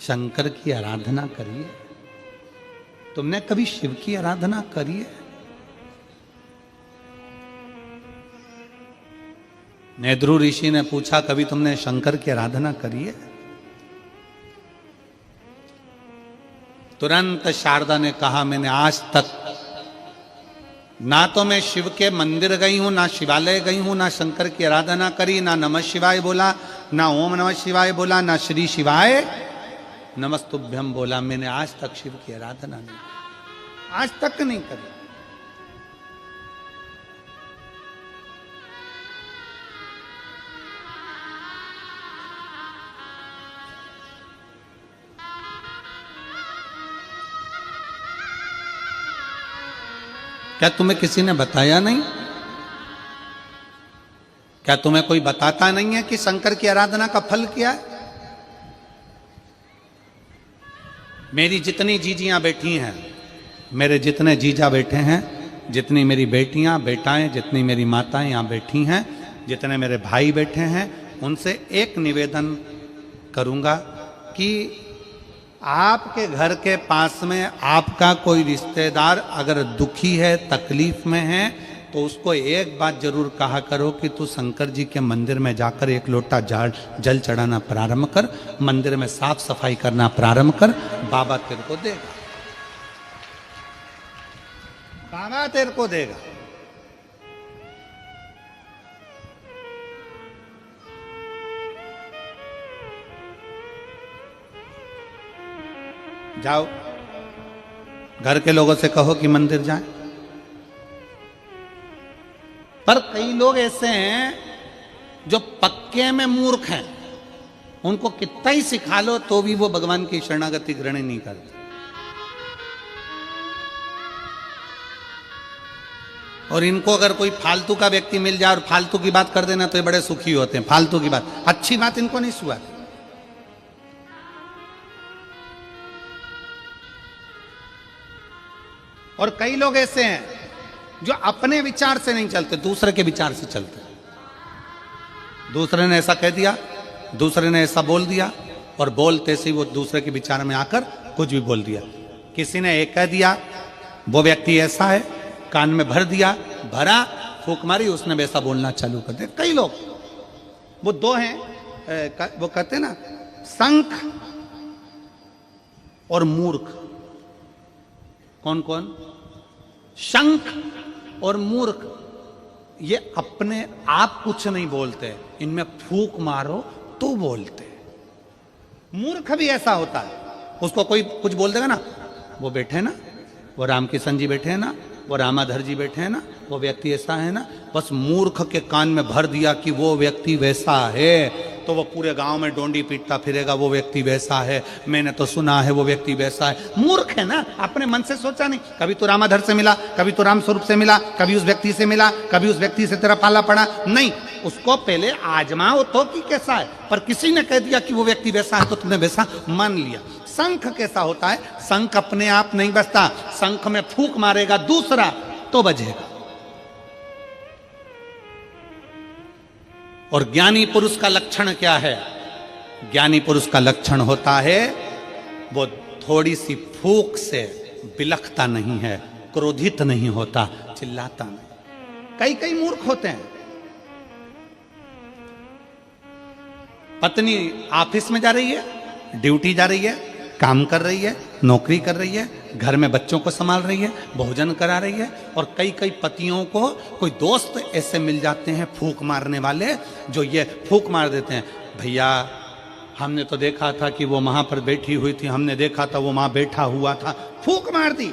शंकर की आराधना करी है? तुमने कभी शिव की आराधना करी है? नेध्रु ऋषि ने पूछा, कभी तुमने शंकर की आराधना करी है? तुरंत शारदा ने कहा, मैंने आज तक ना तो मैं शिव के मंदिर गई हूं, ना शिवालय गई हूं, ना शंकर की आराधना करी, ना नमः शिवाय बोला, ना ओम नमः शिवाय बोला, ना श्री शिवाय नमस्तुभ्यम बोला। मैंने आज तक शिव की आराधना नहीं, आज तक नहीं करी। क्या तुम्हें किसी ने बताया नहीं? क्या तुम्हें कोई बताता नहीं है कि शंकर की आराधना का फल क्या है? मेरी जितनी जीजियां बैठी हैं, मेरे जितने जीजा बैठे हैं, जितनी मेरी बेटियां बेटाएं, जितनी मेरी माताएं यहां बैठी हैं, जितने मेरे भाई बैठे हैं, उनसे एक निवेदन करूंगा कि आपके घर के पास में आपका कोई रिश्तेदार अगर दुखी है, तकलीफ में है, तो उसको एक बात जरूर कहा करो कि तू शंकर जी के मंदिर में जाकर एक लोटा जल चढ़ाना प्रारंभ कर, मंदिर में साफ सफाई करना प्रारंभ कर, बाबा तेरे को देगा, बाबा तेरे को देगा। जाओ घर के लोगों से कहो कि मंदिर जाएं। पर कई लोग ऐसे हैं जो पक्के में मूर्ख हैं, उनको कितना ही सिखा लो तो भी वो भगवान की शरणागति ग्रहण नहीं करते। और इनको अगर कोई फालतू का व्यक्ति मिल जाए और फालतू की बात कर देना तो ये बड़े सुखी होते हैं। फालतू की बात, अच्छी बात इनको नहीं सुहा। और कई लोग ऐसे हैं जो अपने विचार से नहीं चलते, दूसरे के विचार से चलते। दूसरे ने ऐसा कह दिया, दूसरे ने ऐसा बोल दिया, और बोलते से वो दूसरे के विचार में आकर कुछ भी बोल दिया। किसी ने एक कह दिया, वो व्यक्ति ऐसा है, कान में भर दिया, भरा, फूंक मारी, उसने वैसा बोलना चालू कर दिया। कई लोग, वो दो हैं, वो कहते हैं ना, संख और मूर्ख। कौन कौन? शंख और मूर्ख। ये अपने आप कुछ नहीं बोलते, इनमें फूंक मारो तो बोलते। मूर्ख भी ऐसा होता है, उसको कोई कुछ बोल देगा ना, वो बैठे ना, वो रामकिशन जी बैठे हैं ना, वो रामाधर जी बैठे हैं ना, वो व्यक्ति ऐसा है ना, बस मूर्ख के कान में भर दिया कि वो व्यक्ति वैसा है, तो वो पूरे गांव में डोंडी पीटता फिरेगा, वो व्यक्ति वैसा है, मैंने तो सुना है वो व्यक्ति वैसा है। मूर्ख है ना, अपने मन से सोचा नहीं। कभी तो रामाधर से मिला, कभी तो राम स्वरूप से मिला, कभी उस व्यक्ति से मिला, कभी उस व्यक्ति से तेरा पाला पड़ा नहीं। उसको पहले आजमाओ तो कि कैसा है। पर किसी ने कह दिया कि वो व्यक्ति वैसा है तो तुमने वैसा मान लिया। शंख कैसा होता है? शंख अपने आप नहीं बजता, शंख में फूंक मारेगा दूसरा तो बजेगा। और ज्ञानी पुरुष का लक्षण क्या है? ज्ञानी पुरुष का लक्षण होता है वो थोड़ी सी फूंक से बिलखता नहीं है, क्रोधित नहीं होता, चिल्लाता नहीं। कई कई मूर्ख होते हैं। पत्नी ऑफिस में जा रही है, ड्यूटी जा रही है, काम कर रही है, नौकरी कर रही है, घर में बच्चों को संभाल रही है, भोजन करा रही है, और कई कई पतियों को कोई दोस्त ऐसे मिल जाते हैं फूंक मारने वाले, जो ये फूंक मार देते हैं, भैया हमने तो देखा था कि वो वहां पर बैठी हुई थी, हमने देखा था वो वहां बैठा हुआ था, फूंक मार दी।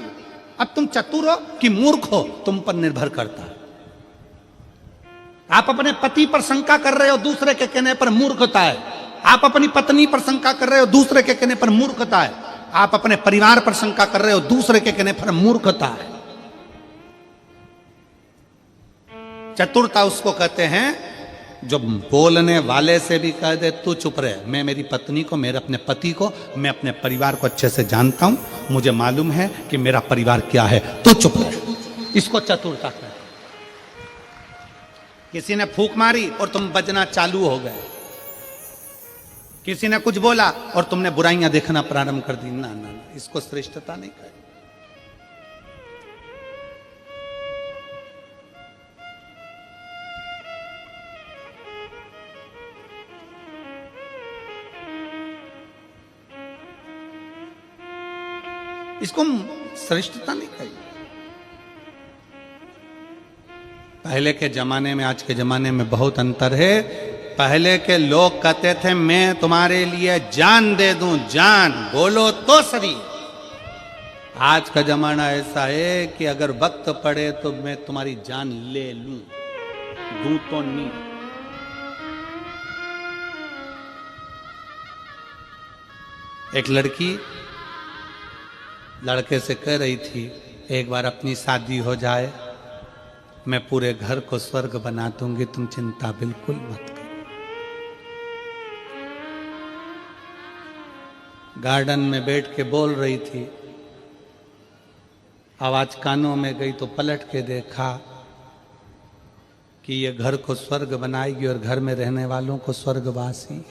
अब तुम चतुर हो कि मूर्ख हो, तुम पर निर्भर करता है। आप अपने पति पर शंका कर रहे हो, दूसरे के कहने पर मूर्खता है। आप अपनी पत्नी पर शंका कर रहे हो, दूसरे के कहने पर मूर्खता है। आप अपने परिवार पर शंका कर रहे हो, दूसरे के कहने पर मूर्खता है। चतुरता उसको कहते हैं जो बोलने वाले से भी कह दे तू चुप रहे, मैं मेरी पत्नी को, मेरे अपने पति को, मैं अपने परिवार को अच्छे से जानता हूं, मुझे मालूम है कि मेरा परिवार क्या है, तू चुप रहे। इसको चतुरता कहते हैं। किसी ने फूंक मारी और तुम बजना चालू हो गए, किसी ने कुछ बोला और तुमने बुराइयां देखना प्रारंभ कर दी, ना ना ना, इसको श्रेष्ठता नहीं कहे। इसको श्रेष्ठता नहीं कही। पहले के जमाने में आज के जमाने में बहुत अंतर है। पहले के लोग कहते थे मैं तुम्हारे लिए जान दे दूं, जान बोलो तो सही। आज का जमाना ऐसा है कि अगर वक्त पड़े तो मैं तुम्हारी जान ले लूं, दूं तो नहीं। एक लड़की लड़के से कह रही थी एक बार अपनी शादी हो जाए, मैं पूरे घर को स्वर्ग बना दूंगी, तुम चिंता बिल्कुल मत करो। गार्डन में बैठ के बोल रही थी, आवाज कानों में गई तो पलट के देखा कि ये घर को स्वर्ग बनाएगी और घर में रहने वालों को स्वर्गवासी।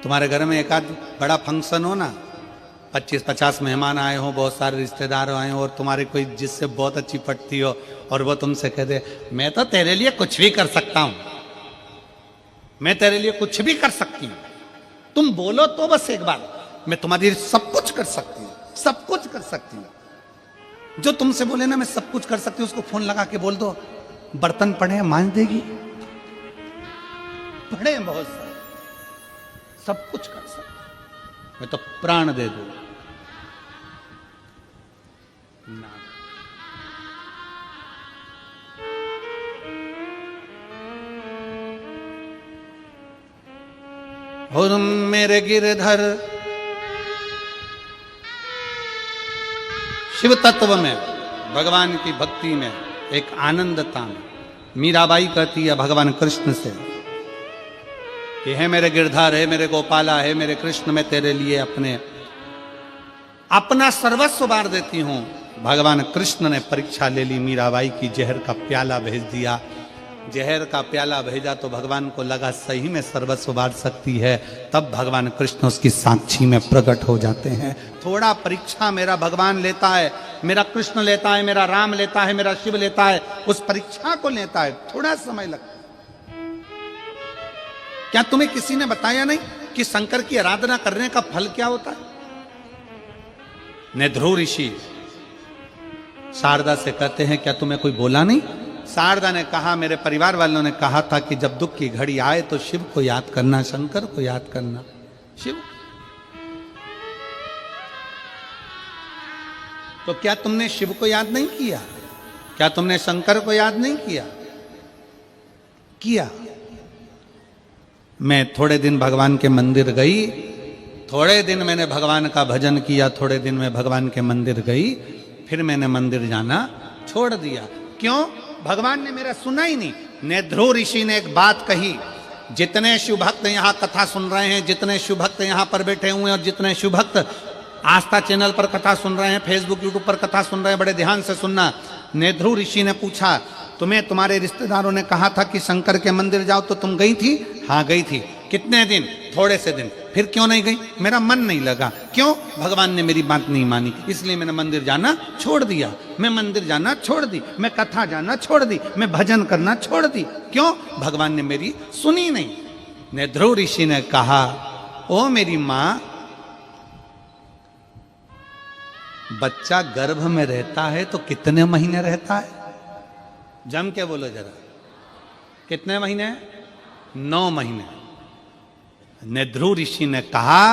तुम्हारे घर में एक आध बड़ा फंक्शन हो ना, 25-50 मेहमान आए हो, बहुत सारे रिश्तेदार आए हो, और तुम्हारी कोई जिससे बहुत अच्छी पटती हो और वो तुमसे कह दे मैं तो तेरे लिए कुछ भी कर सकता हूं, मैं तेरे लिए कुछ भी कर सकती हूं, तुम बोलो तो बस एक बार, मैं तुम्हारे लिए सब कुछ कर सकती हूं, सब कुछ कर सकती हूं। जो तुमसे बोले ना मैं सब कुछ कर सकती हूं, उसको फोन लगा के बोल दो बर्तन पड़े हैं मांज देगी, पड़े हैं बहुत सारे, सब कुछ कर सकती, मैं तो प्राण दे दूं ना। और मेरे गिरधर शिव तत्व में, भगवान की भक्ति में, एक आनंदता में, मीराबाई कहती है भगवान कृष्ण से कि हे मेरे गिरधर, हे मेरे गोपाला, हे मेरे कृष्ण, मैं तेरे लिए अपना सर्वस्व वार देती हूं। भगवान कृष्ण ने परीक्षा ले ली, मीराबाई की जहर का प्याला भेज दिया, जहर का प्याला भेजा तो भगवान को लगा सही में सर्वस्व वार सकती है, तब भगवान कृष्ण उसकी साक्षी में प्रकट हो जाते हैं। थोड़ा परीक्षा मेरा भगवान लेता है, मेरा कृष्ण लेता है, मेरा राम लेता है, मेरा शिव लेता है, उस परीक्षा को लेता है, थोड़ा समय लगता है। क्या तुम्हें किसी ने बताया नहीं कि शंकर की आराधना करने का फल क्या होता है? नेध्रु ऋषि शारदा से कहते हैं क्या तुम्हें कोई बोला नहीं? शारदा ने कहा मेरे परिवार वालों ने कहा था कि जब दुख की घड़ी आए तो शिव को याद करना, शंकर को याद करना। शिव, तो क्या तुमने शिव को याद नहीं किया? क्या तुमने शंकर को याद नहीं किया? किया। मैं थोड़े दिन भगवान के मंदिर गई, थोड़े दिन मैंने भगवान का भजन किया, थोड़े दिन मैं भगवान के मंदिर गई, फिर मैंने मंदिर जाना छोड़ दिया। क्यों? भगवान ने मेरा सुना ही नहीं। नेध्रु ऋषि ने एक बात कही, जितने शिव भक्त यहां कथा सुन रहे हैं, जितने शिव भक्त यहां पर बैठे हुए हैं और जितने शिव भक्त आस्था चैनल पर कथा सुन रहे हैं, फेसबुक यूट्यूब पर कथा सुन रहे हैं, बड़े ध्यान से सुनना। नेध्रु ऋषि ने पूछा तुम्हें तुम्हारे रिश्तेदारों ने कहा था कि शंकर के मंदिर जाओ, तो तुम गई थी? हाँ गई थी। कितने दिन? थोड़े से दिन। फिर क्यों नहीं गई? मेरा मन नहीं लगा। क्यों? भगवान ने मेरी बात नहीं मानी, इसलिए मैंने मंदिर जाना छोड़ दिया। मैं मंदिर जाना छोड़ दी, मैं कथा जाना छोड़ दी, मैं भजन करना छोड़ दी। क्यों? भगवान ने मेरी सुनी नहीं। नेध्रु ऋषि ने कहा ओ मेरी मां, बच्चा गर्भ में रहता है तो कितने महीने रहता है? जम के बोलो जरा, कितने महीने? 9 महीने। नेध्रु ऋषि ने कहा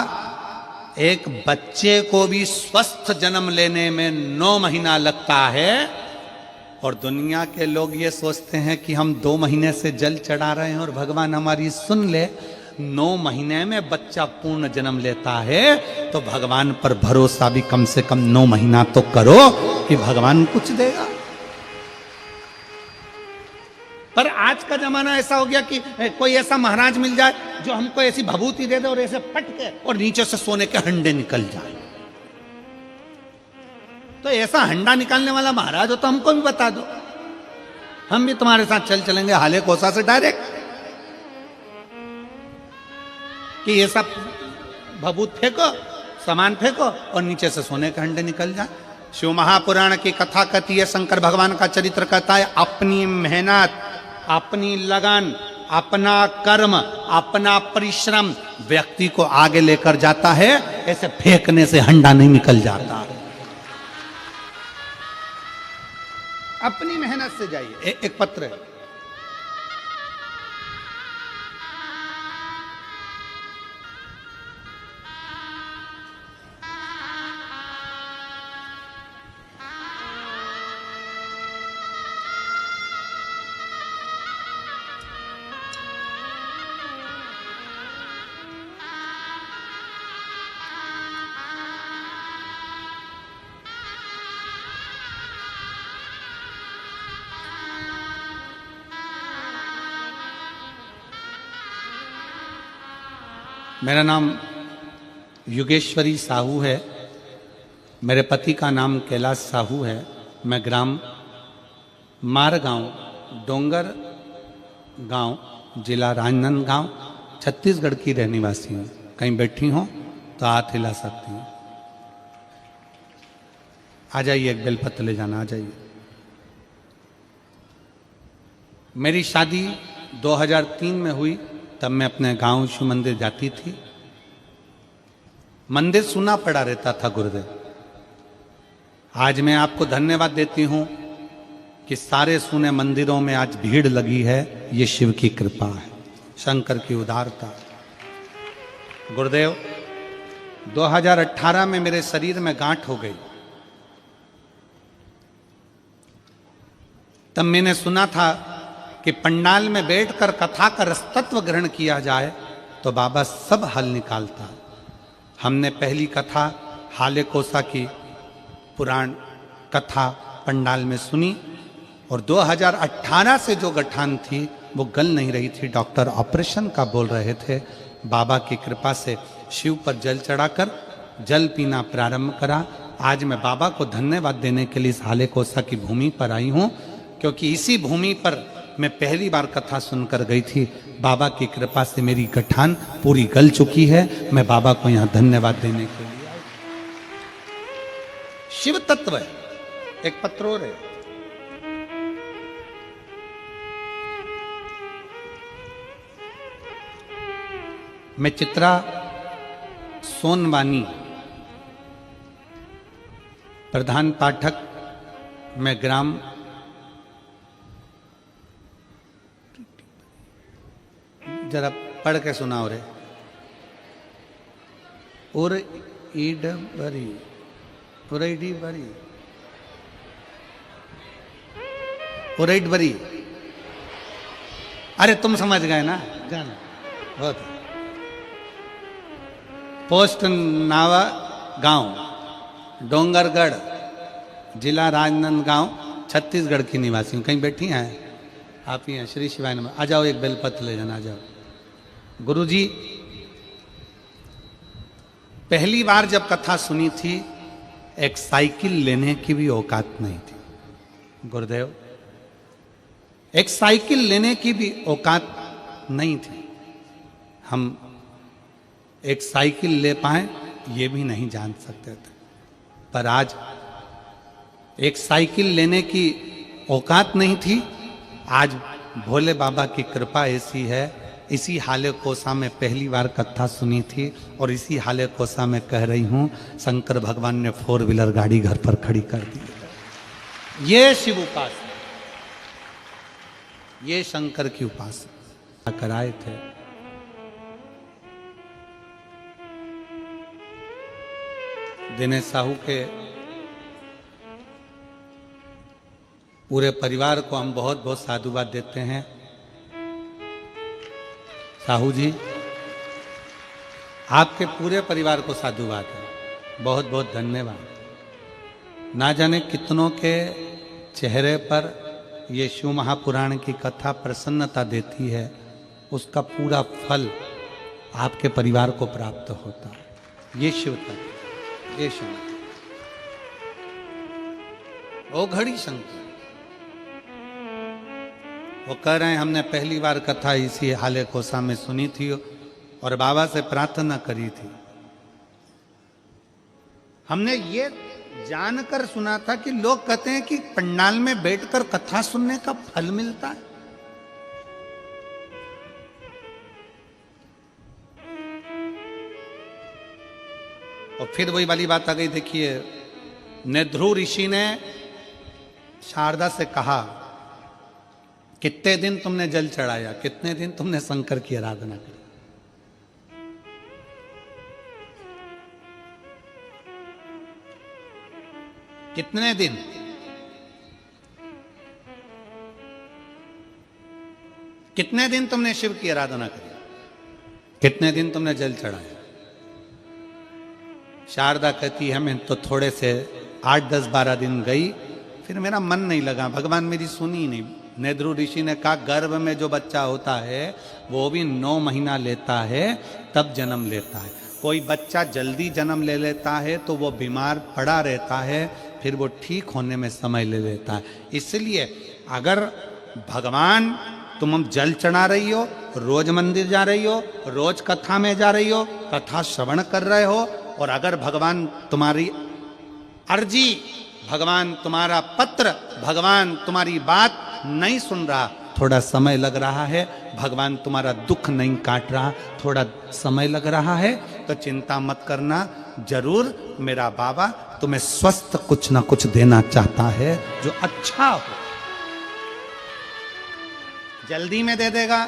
एक बच्चे को भी स्वस्थ जन्म लेने में 9 महीना लगता है, और दुनिया के लोग ये सोचते हैं कि हम 2 महीने से जल चढ़ा रहे हैं और भगवान हमारी सुन ले। 9 महीने में बच्चा पूर्ण जन्म लेता है, तो भगवान पर भरोसा भी कम से कम 9 महीना तो करो कि भगवान कुछ देगा। पर आज का जमाना ऐसा हो गया कि कोई ऐसा महाराज मिल जाए जो हमको ऐसी भभूति दे दे और ऐसे पट के और नीचे से सोने के हंडे निकल जाए। तो ऐसा हंडा निकालने वाला महाराज हो तो हमको भी बता दो, हम भी तुम्हारे साथ चलेंगे हाले कोसा से डायरेक्ट, कि ये सब भभूत फेंको, सामान फेंको और नीचे से सोने के हंडे निकल जाए। शिव महापुराण की कथा कहती है, शंकर भगवान का चरित्र कहता है अपनी मेहनत, अपनी लगन, अपना कर्म, अपना परिश्रम व्यक्ति को आगे लेकर जाता है, ऐसे फेंकने से हंडा नहीं निकल जाता। अपनी मेहनत से जाइए। एक पत्र है, मेरा नाम युगेश्वरी साहू है, मेरे पति का नाम कैलाश साहू है। मैं ग्राम मारगांव, डोंगर गांव, जिला राजनांदगांव, छत्तीसगढ़ की रहने वासी हूँ। कहीं बैठी हो तो हाथ हिला सकती हैं। आ जाइए, एक बेलपत्र ले जाना, आ जाइए। मेरी शादी 2003 में हुई, तब मैं अपने गांव शिव मंदिर जाती थी। मंदिर सुना पड़ा रहता था गुरुदेव। आज मैं आपको धन्यवाद देती हूं कि सारे सुने मंदिरों में आज भीड़ लगी है। ये शिव की कृपा है, शंकर की उदारता। गुरुदेव 2018 में मेरे शरीर में गांठ हो गई। तब मैंने सुना था कि पंडाल में बैठकर कथा का रसतत्व ग्रहण किया जाए तो बाबा सब हल निकालता। हमने पहली कथा हाले कोसा की पुराण कथा पंडाल में सुनी और 2018 से जो गठान थी वो गल नहीं रही थी। डॉक्टर ऑपरेशन का बोल रहे थे। बाबा की कृपा से शिव पर जल चढ़ाकर जल पीना प्रारंभ करा। आज मैं बाबा को धन्यवाद देने के लिए इस हाले कोसा की भूमि पर आई हूँ, क्योंकि इसी भूमि पर मैं पहली बार कथा सुनकर गई थी। बाबा की कृपा से मेरी गठान पूरी गल चुकी है। मैं बाबा को यहाँ धन्यवाद देने के लिए आई। शिव तत्व है। एक पत्र और है, मैं चित्रा सोनवानी, प्रधान पाठक, मैं ग्राम जरा पढ़ के सुनाओ रे। और ईड बरी उरैडी बरी उरैड बरी। अरे तुम समझ गए ना, जाना बहुत। पोस्ट नावा गांव, डोंगरगढ़, जिला राजनांदगांव, छत्तीसगढ़ की निवासी हूँ। कहीं बैठी हैं आप ही हैं? श्री शिवाय नमः। आ जाओ, एक बेलपत्र ले जाना, आ जाओ। गुरुजी, पहली बार जब कथा सुनी थी, एक साइकिल लेने की भी औकात नहीं थी। गुरुदेव, एक साइकिल लेने की भी औकात नहीं थी। हम एक साइकिल ले पाए ये भी नहीं जान सकते थे। पर आज एक साइकिल लेने की औकात नहीं थी। आज भोले बाबा की कृपा ऐसी है। इसी हाले कोसा में पहली बार कथा सुनी थी और इसी हाले कोसा में कह रही हूं, शंकर भगवान ने 4 व्हीलर गाड़ी घर पर खड़ी कर दी। ये शिव उपासना, ये शंकर की उपासना कराए थे। दिनेश साहू के पूरे परिवार को हम बहुत बहुत साधुवाद देते हैं। साहू जी, आपके पूरे परिवार को साधुवाद है, बहुत बहुत धन्यवाद। ना जाने कितनों के चेहरे पर ये शिव महापुराण की कथा प्रसन्नता देती है, उसका पूरा फल आपके परिवार को प्राप्त होता है। ये शिव तत्व, ये शिव ओ घड़ी शंकर। वो कह रहे हैं हमने पहली बार कथा इसी हाले कोसा में सुनी थी और बाबा से प्रार्थना करी थी। हमने ये जानकर सुना था कि लोग कहते हैं कि पंडाल में बैठकर कथा सुनने का फल मिलता है। और फिर वही वाली बात आ गई। देखिए, नेध्रु ऋषि ने शारदा से कहा, कितने दिन तुमने जल चढ़ाया, कितने दिन तुमने शंकर की आराधना की? कितने दिन? कितने दिन तुमने शिव की आराधना करी? कितने दिन तुमने जल चढ़ाया? शारदा कहती है मैं तो थोड़े से 8, 10, 12 दिन गई, फिर मेरा मन नहीं लगा, भगवान मेरी सुनी नहीं। नेध्रु ऋषि ने कहा गर्भ में जो बच्चा होता है वो भी 9 महीना लेता है, तब जन्म लेता है। कोई बच्चा जल्दी जन्म ले लेता है तो वो बीमार पड़ा रहता है, फिर वो ठीक होने में समय ले लेता है। इसलिए अगर भगवान तुम जल चढ़ा रही हो, रोज मंदिर जा रही हो, रोज कथा में जा रही हो, कथा श्रवण कर रहे हो, और अगर भगवान तुम्हारी अर्जी, भगवान तुम्हारा पत्र, भगवान तुम्हारी बात नहीं सुन रहा, थोड़ा समय लग रहा है, भगवान तुम्हारा दुख नहीं काट रहा, थोड़ा समय लग रहा है, तो चिंता मत करना, जरूर मेरा बाबा तुम्हें स्वस्थ कुछ ना कुछ देना चाहता है जो अच्छा हो। जल्दी में दे देगा,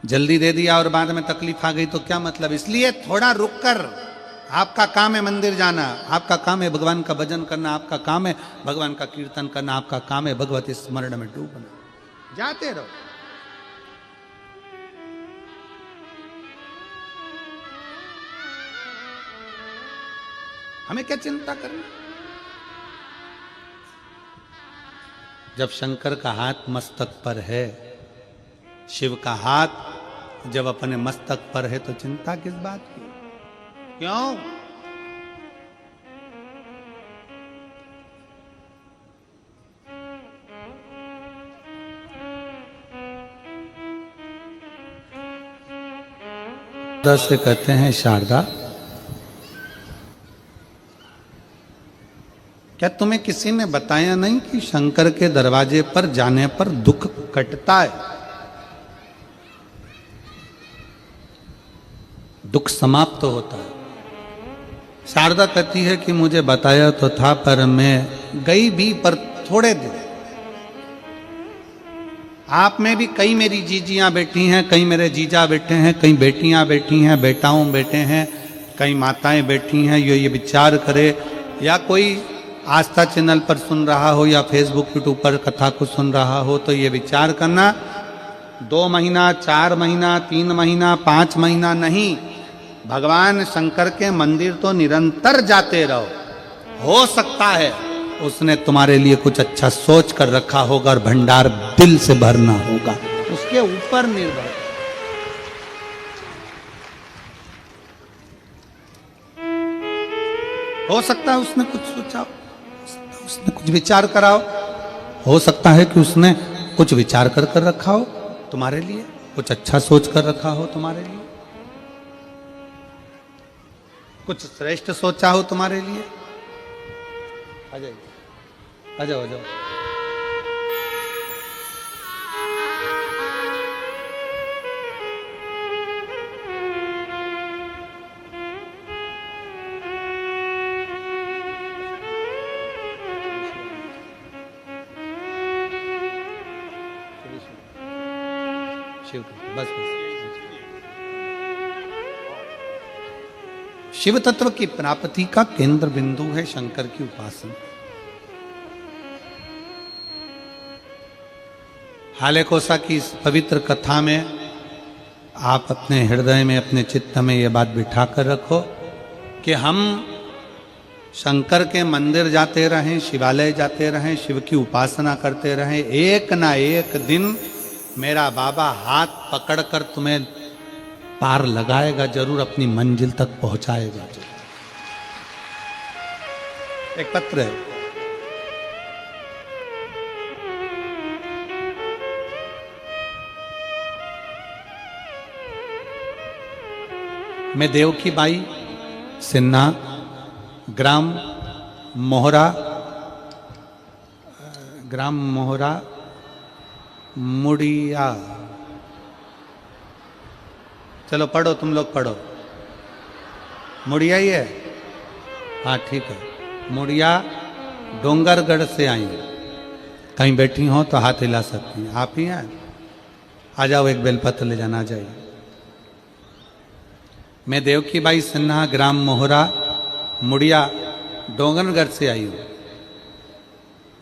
जल्दी दे दिया और बाद में तकलीफ आ गई तो क्या मतलब। इसलिए थोड़ा रुक कर, आपका काम है मंदिर जाना, आपका काम है भगवान का भजन करना, आपका काम है भगवान का कीर्तन करना, आपका काम है भगवती स्मरण में डूबना, जाते रहो। हमें क्या चिंता करनी। जब शंकर का हाथ मस्तक पर है, शिव का हाथ जब अपने मस्तक पर है, तो चिंता किस बात की। क्यों? से कहते हैं शारदा, क्या तुम्हें किसी ने बताया नहीं कि शंकर के दरवाजे पर जाने पर दुख कटता है, दुख समाप्त होता है। शारदा कहती है कि मुझे बताया तो था, पर मैं गई भी पर थोड़े दिन। आप में भी कई मेरी जीजियां बैठी हैं, कई मेरे जीजा बैठे हैं, कई बेटियां बैठी हैं, बेटाओं बैठे हैं, कई माताएं बैठी हैं। ये विचार करे, या कोई आस्था चैनल पर सुन रहा हो या फेसबुक यूट्यूब पर कथा को सुन रहा हो, तो ये विचार करना, 2 महीना, 4 महीना, 3 महीना, 5 महीना नहीं, भगवान शंकर के मंदिर तो निरंतर जाते रहो। हो सकता है उसने तुम्हारे लिए कुछ अच्छा सोच कर रखा होगा और भंडार दिल से भरना होगा, उसके ऊपर निर्भर। हो सकता है उसने कुछ सोचा, उसने कुछ विचार कराओ, हो सकता है कि उसने कुछ विचार कर कर रखा हो तुम्हारे लिए, कुछ अच्छा सोच कर रखा हो तुम्हारे लिए, कुछ श्रेष्ठ सोचा हो तुम्हारे लिए। आ जाइए, आ जाओ, आ जाओ। बस शिव तत्व की प्राप्ति का केंद्र बिंदु है शंकर की उपासना। हाले कोसा की इस पवित्र कथा में आप अपने हृदय में, अपने चित्त में ये बात बिठा कर रखो कि हम शंकर के मंदिर जाते रहें, शिवालय जाते रहें, शिव की उपासना करते रहें, एक ना एक दिन मेरा बाबा हाथ पकड़कर तुम्हें पार लगाएगा, जरूर अपनी मंजिल तक पहुंचाएगा। एक पत्र है, मैं देवकी बाई सिन्हा, ग्राम मोहरा मुड़िया, चलो पढ़ो, तुम लोग पढ़ो, मुड़िया ही है, हाँ ठीक है, मुड़िया डोंगरगढ़ से आई। कहीं बैठी हो तो हाथ हिला सकती हैं, आप ही हैं, आ जाओ, एक बेलपत्र ले जाना चाहिए। मैं देवकी बाई सिन्हा, ग्राम मोहरा मुड़िया डोंगरगढ़ से आई हूँ।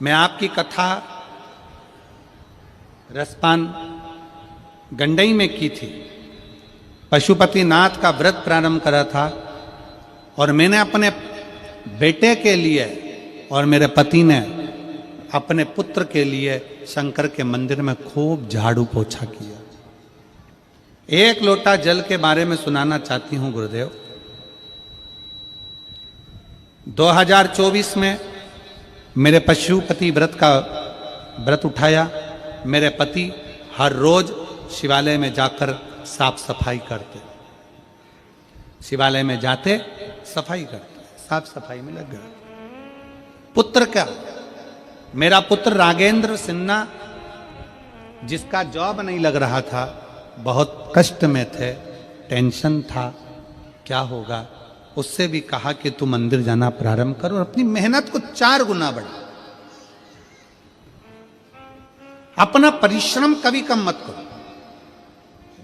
मैं आपकी कथा रसपान गंडई में की थी, पशुपति नाथ का व्रत प्रारंभ करा था, और मैंने अपने बेटे के लिए और मेरे पति ने अपने पुत्र के लिए शंकर के मंदिर में खूब झाड़ू पोछा किया। एक लोटा जल के बारे में सुनाना चाहती हूं गुरुदेव। 2024 में मेरे पशुपति व्रत उठाया, मेरे पति हर रोज शिवालय में जाकर साफ सफाई करते, शिवालय में जाते सफाई करते, साफ सफाई में लग गए। पुत्र क्या, मेरा पुत्र राघेंद्र सिन्हा, जिसका जॉब नहीं लग रहा था, बहुत कष्ट में थे, टेंशन था क्या होगा, उससे भी कहा कि तू मंदिर जाना प्रारंभ कर और अपनी मेहनत को 4 गुना बढ़ा। अपना परिश्रम कभी कम मत करो,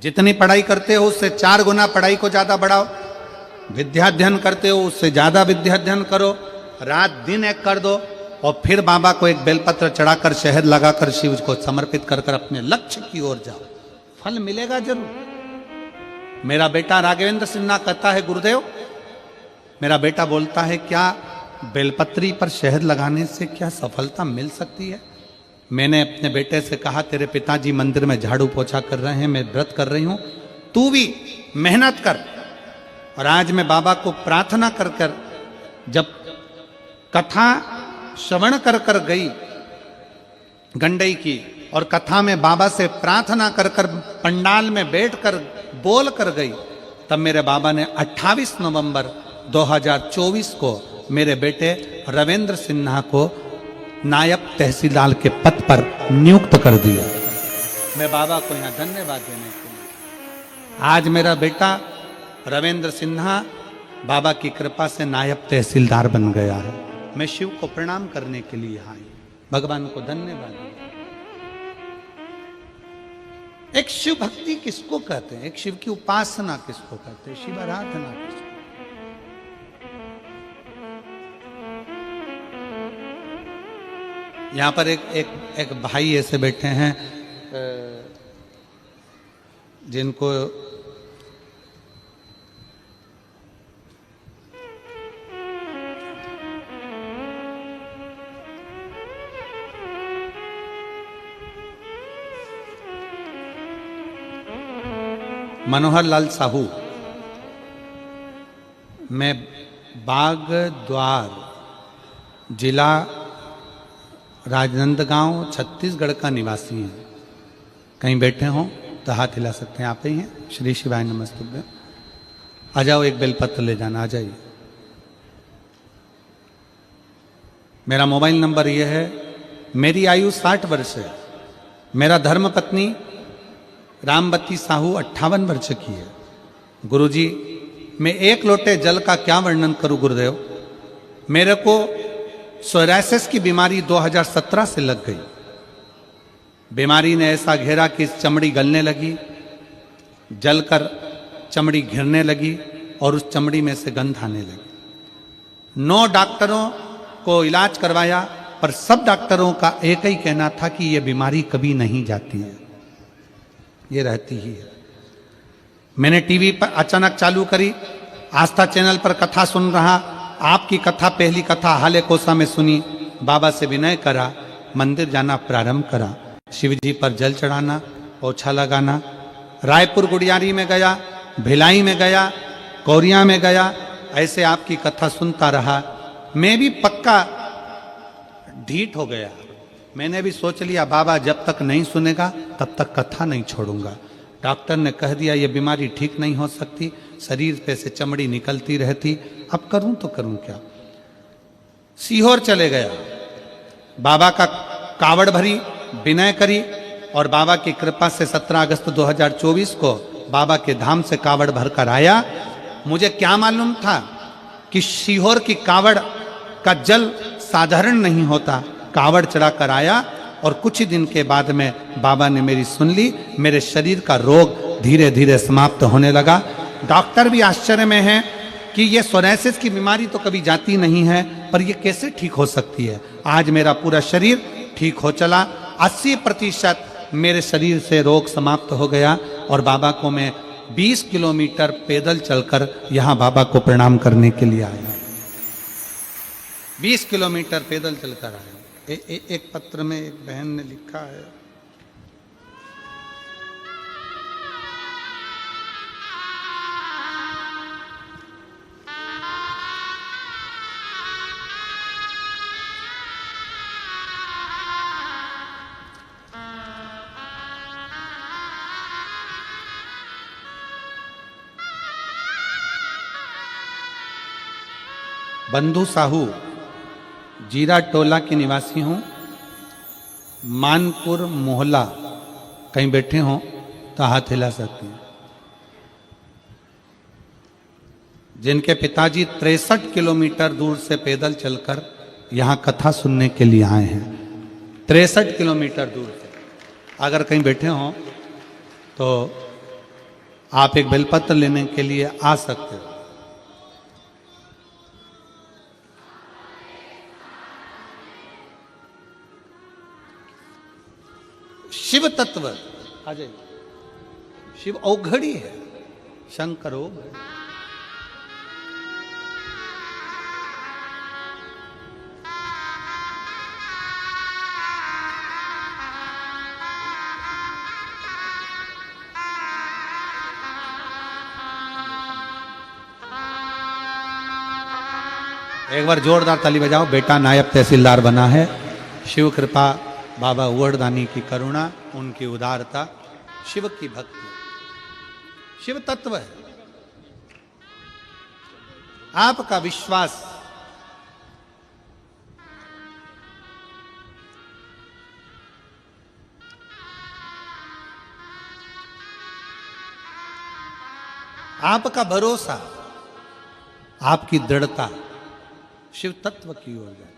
जितनी पढ़ाई करते हो उससे 4 गुना पढ़ाई को ज्यादा बढ़ाओ, विद्याध्ययन करते हो उससे ज्यादा विद्याध्ययन करो, रात दिन एक कर दो और फिर बाबा को एक बेलपत्र चढ़ाकर शहद लगाकर शिव को समर्पित कर कर अपने लक्ष्य की ओर जाओ, फल मिलेगा जरूर। मेरा बेटा राघवेंद्र सिन्हा कहता है, गुरुदेव, मेरा बेटा बोलता है, क्या बेलपत्री पर शहद लगाने से क्या सफलता मिल सकती है? मैंने अपने बेटे से कहा, तेरे पिताजी मंदिर में झाड़ू पोछा कर रहे हैं, मैं व्रत कर रही हूं, तू भी मेहनत कर। और आज मैं बाबा को प्रार्थना कर कर, जब कथा श्रवण कर कर गई गंडई की, और कथा में बाबा से प्रार्थना कर कर पंडाल में बैठकर बोल कर गई, तब मेरे बाबा ने 28 नवंबर 2024 को मेरे बेटे रविंद्र सिन्हा को नायब तहसीलदार के पद पर नियुक्त कर दिया। मैं बाबा को यहाँ धन्यवाद देने के लिए, आज मेरा बेटा रविंद्र सिन्हा बाबा की कृपा से नायब तहसीलदार बन गया है। मैं शिव को प्रणाम करने के लिए यहाँ आई, भगवान को धन्यवाद। एक शिव भक्ति किसको कहते हैं, एक शिव की उपासना किसको कहते हैं, शिव आराधना किसको। यहां पर एक भाई ऐसे बैठे हैं जिनको मनोहर लाल साहू, मैं बाग द्वार जिला राजनांदगांव छत्तीसगढ़ का निवासी हूँ। कहीं बैठे हों तो हाथ हिला सकते हैं, आप ही हैं। श्री शिवाय नमस्तुभ्यं। आ जाओ, एक बेलपत्र ले जाना, आ जाइए। मेरा मोबाइल नंबर यह है। मेरी आयु 60 वर्ष है। मेरा धर्म पत्नी रामबती साहू 58 वर्ष की है। गुरुजी, मैं 1 लोटे जल का क्या वर्णन करूं गुरुदेव। मेरे को सोरायसिस की बीमारी 2017 से लग गई। बीमारी ने ऐसा घेरा कि चमड़ी गलने लगी, जलकर चमड़ी घिरने लगी और उस चमड़ी में से गंध आने लगी। 9 डॉक्टरों को इलाज करवाया, पर सब डॉक्टरों का एक ही कहना था कि यह बीमारी कभी नहीं जाती है, ये रहती ही है। मैंने टीवी पर अचानक चालू करी, आस्था चैनल पर कथा सुन रहा, आपकी कथा, पहली कथा हाले कोसा में सुनी। बाबा से विनय करा, मंदिर जाना प्रारंभ करा, शिव जी पर जल चढ़ाना, पोछा लगाना। रायपुर गुड़ियारी में गया, भिलाई में गया, कोरिया में गया, ऐसे आपकी कथा सुनता रहा। मैं भी पक्का ढीठ हो गया। मैंने भी सोच लिया, बाबा जब तक नहीं सुनेगा तब तक कथा नहीं छोड़ूंगा। डॉक्टर ने कह दिया ये बीमारी ठीक नहीं हो सकती, शरीर पे से चमड़ी निकलती रहती, अब करूं तो करूं क्या। सीहोर चले गया, बाबा का कावड़ भरी, विनय करी और बाबा की कृपा से 17 अगस्त 2024 को बाबा के धाम से कावड़ भरकर आया। मुझे क्या मालूम था कि सीहोर की कावड़ का जल साधारण नहीं होता। कावड़ चढ़ाकर आया और कुछ ही दिन के बाद में बाबा ने मेरी सुन ली। मेरे शरीर का रोग धीरे धीरे समाप्त होने लगा। डॉक्टर भी आश्चर्य में हैं कि ये सोरायसिस की बीमारी तो कभी जाती नहीं है, पर ये कैसे ठीक हो सकती है। आज मेरा पूरा शरीर ठीक हो चला। 80% मेरे शरीर से रोग समाप्त हो गया और बाबा को मैं 20 किलोमीटर पैदल चलकर यहाँ बाबा को प्रणाम करने के लिए आया। 20 किलोमीटर पैदल चलकर आया। एक पत्र में एक बहन ने लिखा है, बंधु साहू, जीरा टोला की निवासी हूं, मानपुर मोहल्ला। कहीं बैठे हों तो हाथ हिला सकते हैं। जिनके पिताजी 63 किलोमीटर दूर से पैदल चलकर यहां कथा सुनने के लिए आए हैं, 63 किलोमीटर दूर से। अगर कहीं बैठे हों तो आप एक बेलपत्र लेने के लिए आ सकते हो। शिव तत्व, अजय शिव औघड़ी है, शंकर औघड़ी। एक बार जोरदार ताली बजाओ। बेटा नायब तहसीलदार बना है। शिव कृपा, बाबा उवड़दानी की करुणा, उनकी उदारता, शिव की भक्ति, शिव तत्व है। आपका विश्वास, आपका भरोसा, आपकी दृढ़ता शिव तत्व की ओर जाए।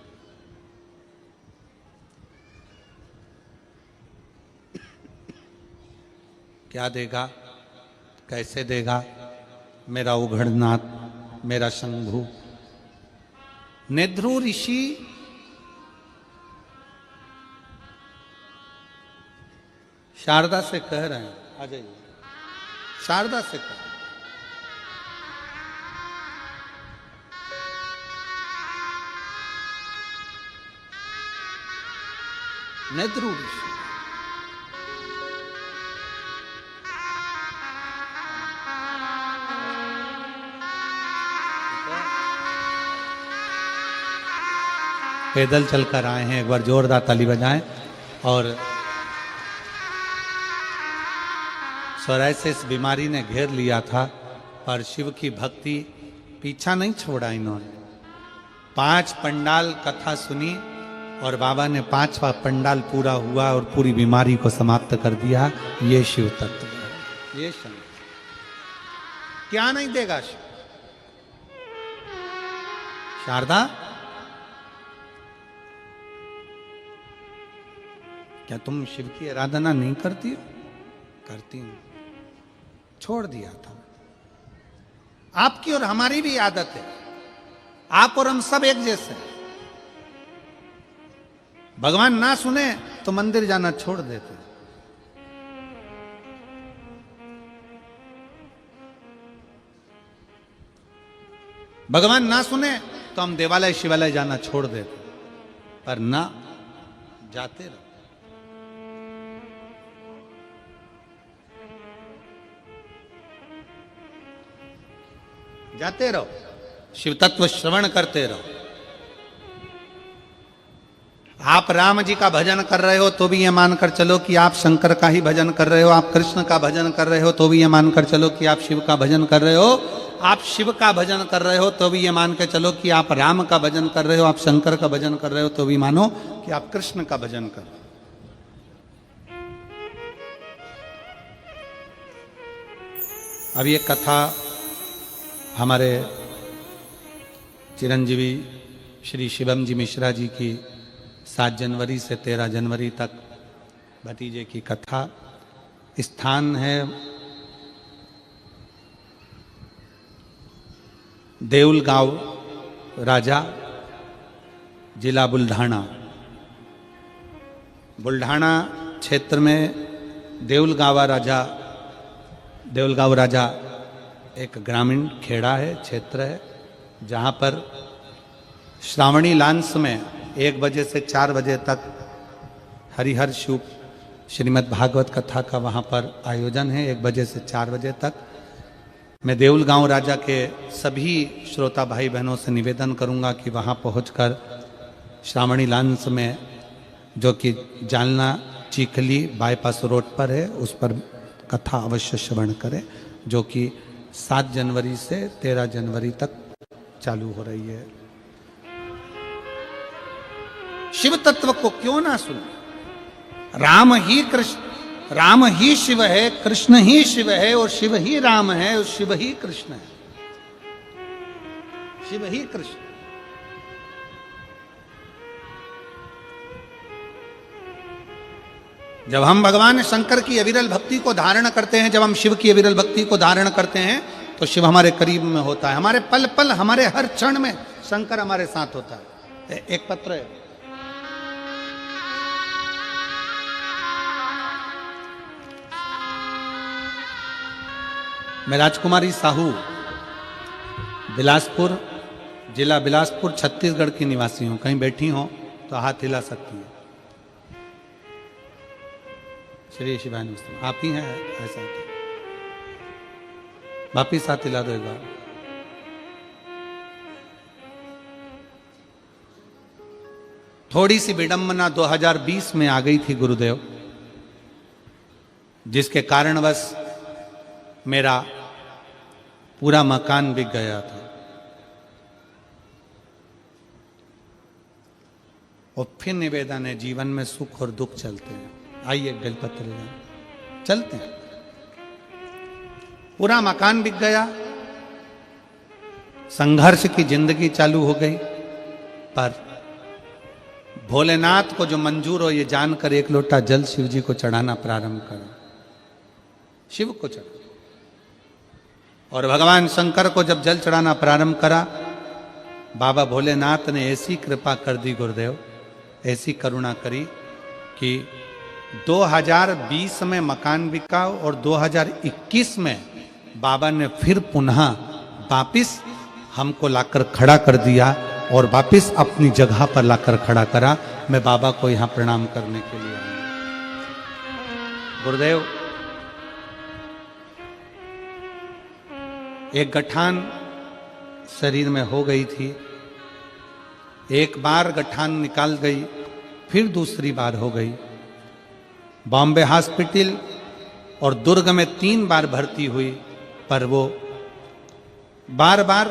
क्या देगा, कैसे देगा मेरा उघड़नाथ, मेरा शंभु। नेध्रु ऋषि शारदा से कह रहे हैं, आ जाइए, शारदा से कह, नेध्रु ऋषि पैदल चलकर आए हैं। एक बार जोरदार ताली बजाएं। और सोराइसिस बीमारी ने घेर लिया था, पर शिव की भक्ति पीछा नहीं छोड़ा इन्होंने। 5 पंडाल कथा सुनी और बाबा ने 5वां पंडाल पूरा हुआ और पूरी बीमारी को समाप्त कर दिया। ये शिव तत्व है, ये शंकर। क्या नहीं देगा शिव? शारदा, क्या तुम शिव की आराधना नहीं करती हो? करती हूं, छोड़ दिया था। आपकी और हमारी भी आदत है, आप और हम सब एक जैसे हैं। भगवान ना सुने तो मंदिर जाना छोड़ देते। भगवान ना सुने तो हम देवालय शिवालय जाना छोड़ देते, पर ना, जाते रहो। जाते रहो, शिव तत्व श्रवण करते रहो। आप राम जी का भजन कर रहे हो तो भी ये मानकर चलो कि आप शंकर का ही भजन कर रहे हो। आप कृष्ण का भजन कर रहे हो तो भी ये मानकर चलो कि आप शिव का भजन कर रहे हो। आप शिव का भजन कर रहे हो तो भी ये मान के चलो कि आप राम का भजन कर रहे हो। आप शंकर का भजन कर रहे हो तो भी मानो कि आप कृष्ण का भजन कर रहे हो। अब ये कथा हमारे चिरंजीवी श्री शिवम जी मिश्रा जी की 7 जनवरी से 13 जनवरी तक भतीजे की कथा। स्थान है देऊलगांव राजा, जिला बुल्ढाना। बुल्ढाना क्षेत्र में देऊलगांव राजा एक ग्रामीण खेड़ा है, क्षेत्र है, जहाँ पर श्रावणी लांस में 1 बजे से 4 बजे तक हरिहर शिव श्रीमद् भागवत कथा का वहाँ पर आयोजन है। 1 बजे से 4 बजे तक मैं देऊलगांव राजा के सभी श्रोता भाई बहनों से निवेदन करूँगा कि वहाँ पहुँचकर श्रावणी लांस में, जो कि जालना चीखली बाईपास रोड पर है, उस पर कथा अवश्य श्रवण करें, जो कि 7 जनवरी से 13 जनवरी तक चालू हो रही है। शिव तत्व को क्यों ना सुने? राम ही कृष्ण, राम ही शिव है, कृष्ण ही शिव है, और शिव ही राम है, और शिव ही कृष्ण है, शिव ही कृष्ण। जब हम भगवान शंकर की अविरल भक्ति को धारण करते हैं, जब हम शिव की अविरल भक्ति को धारण करते हैं, तो शिव हमारे करीब में होता है, हमारे पल पल, हमारे हर क्षण में शंकर हमारे साथ होता है। एक पत्र है, मैं राजकुमारी साहू, बिलासपुर, जिला बिलासपुर, छत्तीसगढ़ की निवासी हूं। कहीं बैठी हो तो हाथ हिला सकती हैं। श्री शिवाय नमस्ते। आप ही हैं ऐसा? वापिस हाथ हिला दो एक बार। थोड़ी सी विडंबना 2020 में आ गई थी गुरुदेव, जिसके कारणवश मेरा पूरा मकान बिक गया था। और फिर निवेदन है, जीवन में सुख और दुख चलते हैं। आइए गलपत्र चलते हैं। पूरा मकान बिक गया, संघर्ष की जिंदगी चालू हो गई। पर भोलेनाथ को जो मंजूर हो ये जानकर एक लोटा जल शिव जी को चढ़ाना प्रारंभ करा, शिव को चढ़ा। और भगवान शंकर को जब जल चढ़ाना प्रारंभ करा, बाबा भोलेनाथ ने ऐसी कृपा कर दी गुरुदेव, ऐसी करुणा करी कि 2020 में मकान बिका और 2021 में बाबा ने फिर पुनः वापिस हमको लाकर खड़ा कर दिया और वापिस अपनी जगह पर लाकर खड़ा करा। मैं बाबा को यहां प्रणाम करने के लिए आया। गुरुदेव, एक गठान शरीर में हो गई थी, एक बार गठान निकाल गई, फिर दूसरी बार हो गई। बॉम्बे हॉस्पिटल और दुर्ग में 3 बार भर्ती हुई, पर वो बार बार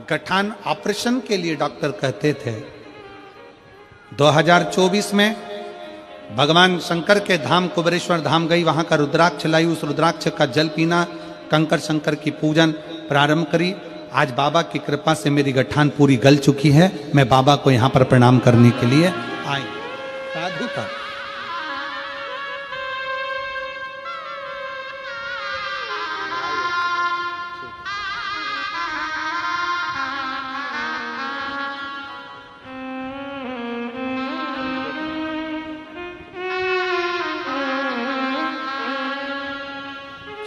गठान ऑपरेशन के लिए डॉक्टर कहते थे। 2024 में भगवान शंकर के धाम कुबेरेश्वर धाम गई, वहां का रुद्राक्ष लाई, उस रुद्राक्ष का जल पीना, कंकर शंकर की पूजन प्रारंभ करी। आज बाबा की कृपा से मेरी गठान पूरी गल चुकी है। मैं बाबा को यहां पर प्रणाम करने के लिए आई। साधु का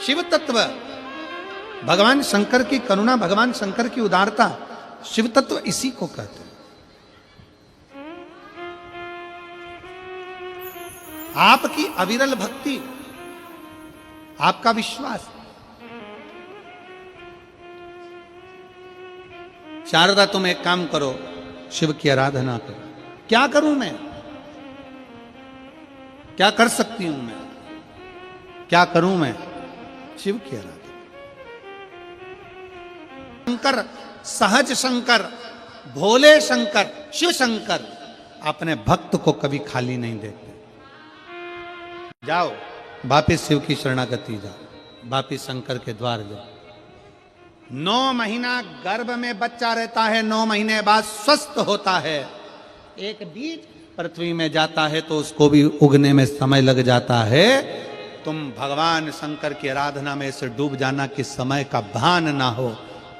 शिव तत्व, भगवान शंकर की करुणा, भगवान शंकर की उदारता, शिव तत्व इसी को कहते हैं। आपकी अविरल भक्ति, आपका विश्वास। शारदा, तुम एक काम करो, शिव की आराधना करो। क्या करूं मैं? क्या कर सकती हूं मैं? क्या करूं मैं? शिव की आराधना। शंकर, सहज शंकर, भोले शंकर, शिव शंकर अपने भक्त को कभी खाली नहीं देते। जाओ वापिस शिव की शरणागति जाओ, वापिस शंकर के द्वार जाओ। 9 महीना गर्भ में बच्चा रहता है, 9 महीने बाद स्वस्थ होता है। एक बीज पृथ्वी में जाता है तो उसको भी उगने में समय लग जाता है। तुम भगवान शंकर की आराधना में से डूब जाना कि समय का भान ना हो।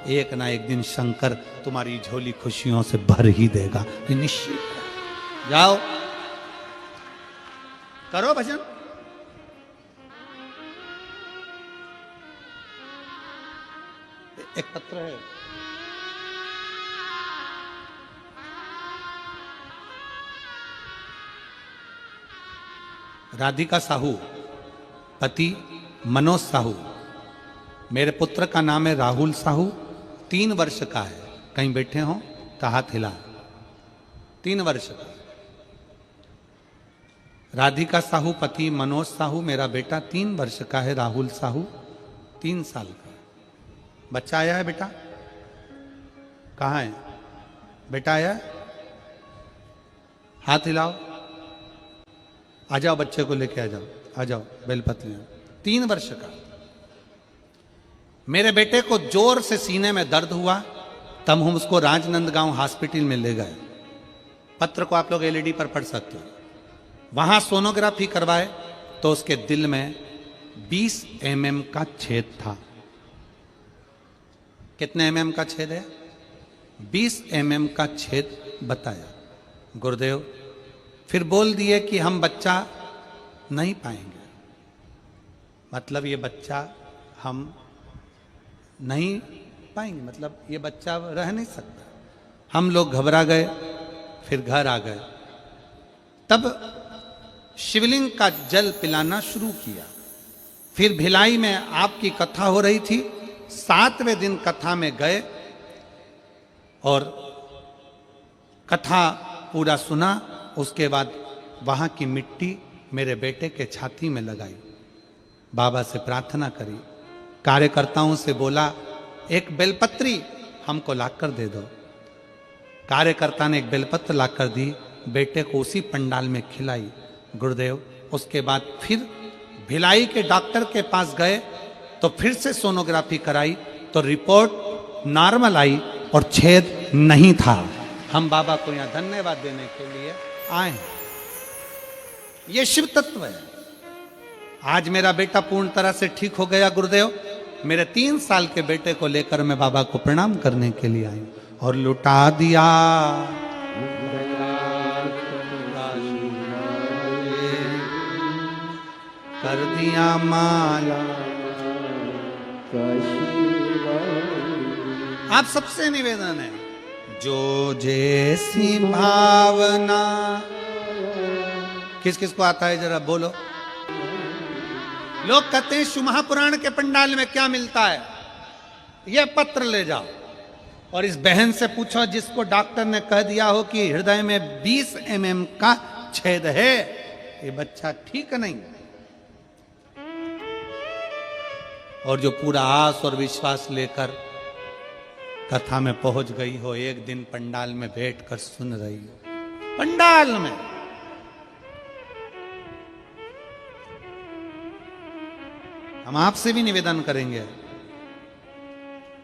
एक ना एक दिन शंकर तुम्हारी झोली खुशियों से भर ही देगा, निश्चित। जाओ करो भजन। एक पत्र है, राधिका साहू, पति मनोज साहू। मेरे पुत्र का नाम है राहुल साहू, 3 वर्ष का है। कहीं बैठे हो तो हाथ हिला। 3 वर्ष का। राधिका साहू, पति मनोज साहू। मेरा बेटा 3 वर्ष का है, राहुल साहू 3 साल का। बच्चा आया है बेटा? कहाँ है बेटा? आया है? हाथ हिलाओ, आ जाओ, बच्चे को लेके आ जाओ बेलपत्री। 3 वर्ष का। मेरे बेटे को जोर से सीने में दर्द हुआ, तब हम उसको राजनंदगांव हॉस्पिटल में ले गए। पत्र को आप लोग एलईडी पर पढ़ सकते हो। वहां सोनोग्राफी करवाए तो उसके दिल में 20 mm का छेद था। कितने mm का छेद है? 20 mm का छेद बताया। गुरुदेव फिर बोल दिए कि हम बच्चा नहीं पाएंगे, मतलब ये बच्चा हम नहीं पाएंगे, मतलब ये बच्चा रह नहीं सकता। हम लोग घबरा गए, फिर घर आ गए। तब शिवलिंग का जल पिलाना शुरू किया। फिर भिलाई में आपकी कथा हो रही थी। 7वें दिन कथा में गए और कथा पूरा सुना। उसके बाद वहां की मिट्टी मेरे बेटे के छाती में लगाई, बाबा से प्रार्थना करी, कार्यकर्ताओं से बोला एक बेलपत्री हमको लाकर दे दो। कार्यकर्ता ने एक बेलपत्र लाकर दी, बेटे को उसी पंडाल में खिलाई। गुरुदेव उसके बाद फिर भिलाई के डॉक्टर के पास गए तो फिर से सोनोग्राफी कराई तो रिपोर्ट नॉर्मल आई और छेद नहीं था। हम बाबा को यहाँ धन्यवाद देने के लिए आए हैं। ये शिव तत्व है। आज मेरा बेटा पूर्ण तरह से ठीक हो गया गुरुदेव। मेरे 3 साल के बेटे को लेकर मैं बाबा को प्रणाम करने के लिए आई और लुटा दिया कर दिया माला। आप सबसे निवेदन है, जो जैसी भावना। किस किस को आता है जरा बोलो। लोग कहते हैं शिव महापुराण के पंडाल में क्या मिलता है, यह पत्र ले जाओ और इस बहन से पूछो जिसको डॉक्टर ने कह दिया हो कि हृदय में 20 mm का छेद है, ये बच्चा ठीक नहीं। और जो पूरा आस और विश्वास लेकर कथा में पहुंच गई हो, एक दिन पंडाल में बैठकर सुन रही हो, पंडाल में। हम आपसे भी निवेदन करेंगे,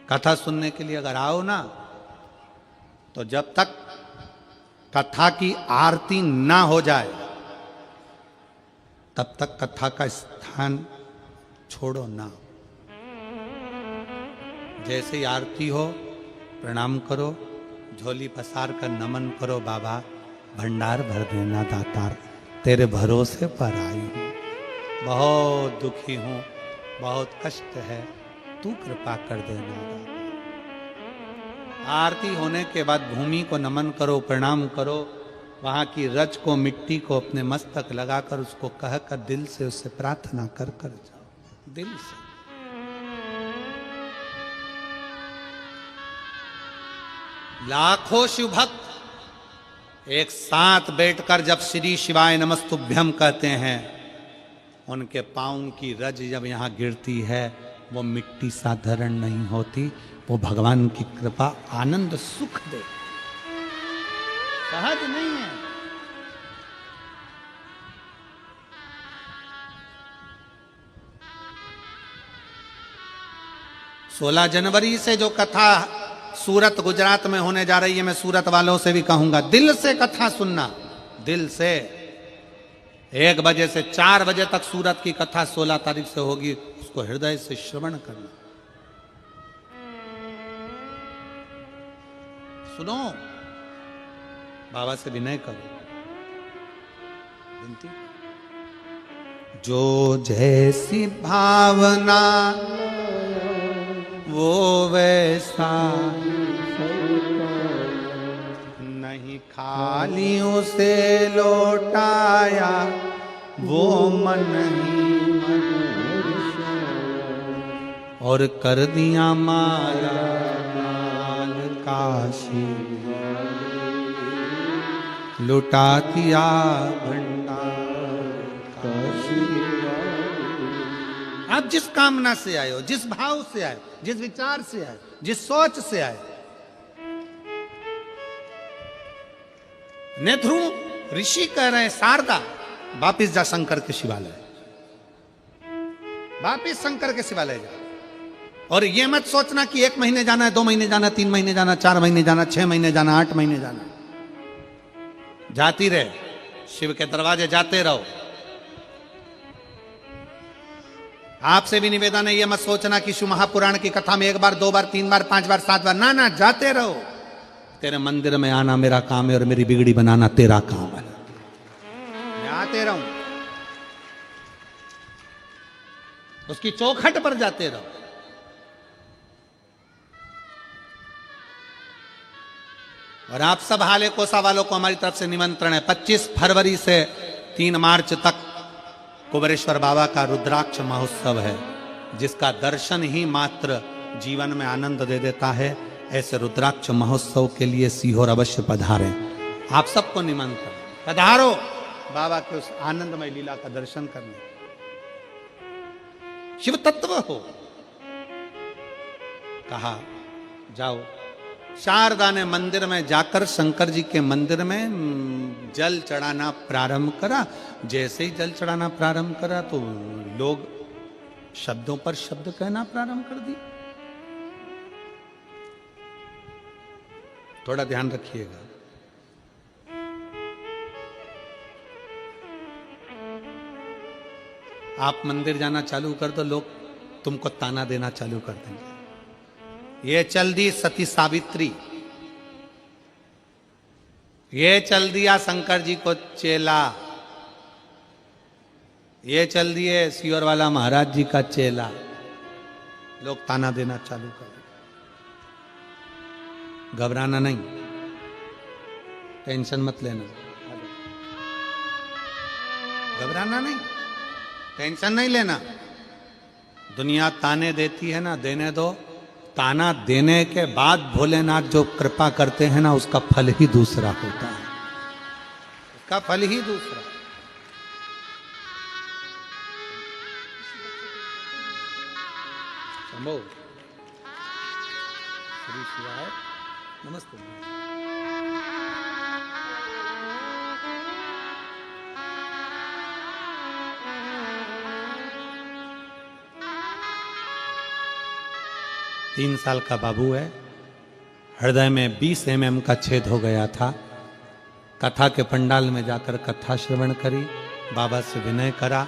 कथा सुनने के लिए अगर आओ ना, तो जब तक कथा की आरती ना हो जाए तब तक कथा का स्थान छोड़ो ना। जैसे ही आरती हो प्रणाम करो, झोली पसार कर नमन करो, बाबा भंडार भर देना दातार, तेरे भरोसे पर आई हूं, बहुत दुखी हूं, बहुत कष्ट है, तू कृपा कर देना। आरती होने के बाद भूमि को नमन करो, प्रणाम करो, वहां की रज को, मिट्टी को अपने मस्तक लगाकर उसको कहकर दिल से उससे प्रार्थना कर जाओ, दिल से। लाखों शिव भक्त एक साथ बैठकर जब श्री शिवाय नमस्तुभ्यम कहते हैं, उनके पाँव की रज जब यहाँ गिरती है, वो मिट्टी साधारण नहीं होती, वो भगवान की कृपा आनंद सुख दे, सहज नहीं है। सोलह जनवरी से जो कथा सूरत गुजरात में होने जा रही है, मैं सूरत वालों से भी कहूंगा, दिल से कथा सुनना, दिल से। 1 बजे से 4 बजे तक सूरत की कथा 16 तारीख से होगी, उसको हृदय से श्रवण करना। सुनो, बाबा से विनय करो, विनती। जो जैसी भावना वो वैसा नहीं, खालियों से लौटाया वो मन ही और कर दिया माला माल काशी, लुटा दिया भंडार काशी। आप जिस कामना से आए हो, जिस भाव से आए, जिस विचार से आए, जिस सोच से आए, नेथरू ऋषि कह रहे हैं शारदा वापिस जा शंकर के शिवालय, वापिस शंकर के शिवालय जा। और ये मत सोचना कि 1 महीने जाना है, 2 महीने जाना, 3 महीने जाना, 4 महीने जाना, 6 महीने जाना, 8 महीने जाना। जाती रहे, शिव के दरवाजे जाते रहो। आपसे भी निवेदन है, ये मत सोचना कि शिव महापुराण की कथा में 1 बार, 2 बार, 3 बार, 5 बार, 7 बार, ना ना, जाते रहो। तेरे मंदिर में आना मेरा काम है और मेरी बिगड़ी बनाना तेरा काम है। मैं आते रहूं, उसकी चौखट पर जाते रहो। और आप सब हाले कोसा वालों को हमारी तरफ से निमंत्रण है। 25 फरवरी से 3 मार्च तक कुबेरेश्वर बाबा का रुद्राक्ष महोत्सव है, जिसका दर्शन ही मात्र जीवन में आनंद दे देता है। ऐसे रुद्राक्ष महोत्सव के लिए सीहोर अवश्य पधारें। आप सबको निमंत्रण, पधारो बाबा के उस आनंदमय लीला का दर्शन करने। शिव तत्व हो, कहा जाओ। शारदा ने मंदिर में जाकर शंकर जी के मंदिर में जल चढ़ाना प्रारंभ करा। जैसे ही जल चढ़ाना प्रारंभ करा तो लोग शब्दों पर शब्द कहना प्रारंभ कर दिए। थोड़ा ध्यान रखिएगा। आप मंदिर जाना चालू कर दो, लोग तुमको ताना देना चालू कर देंगे। ये चल दी सती सावित्री, ये चल दिया शंकर जी को चेला, ये चल दिए सीहोर वाला महाराज जी का चेला। लोग ताना देना चालू कर दिए। घबराना नहीं, टेंशन मत लेना। घबराना नहीं, टेंशन नहीं लेना। दुनिया ताने देती है ना, देने दो। ताना देने के बाद भोलेनाथ जो कृपा करते हैं ना, उसका फल ही दूसरा होता है, उसका फल ही दूसरा। शंभो श्री शिवाय नमस्ते। तीन साल का बाबू है, हृदय में 20 mm का छेद हो गया था। कथा के पंडाल में जाकर कथा श्रवण करी, बाबा से विनय करा,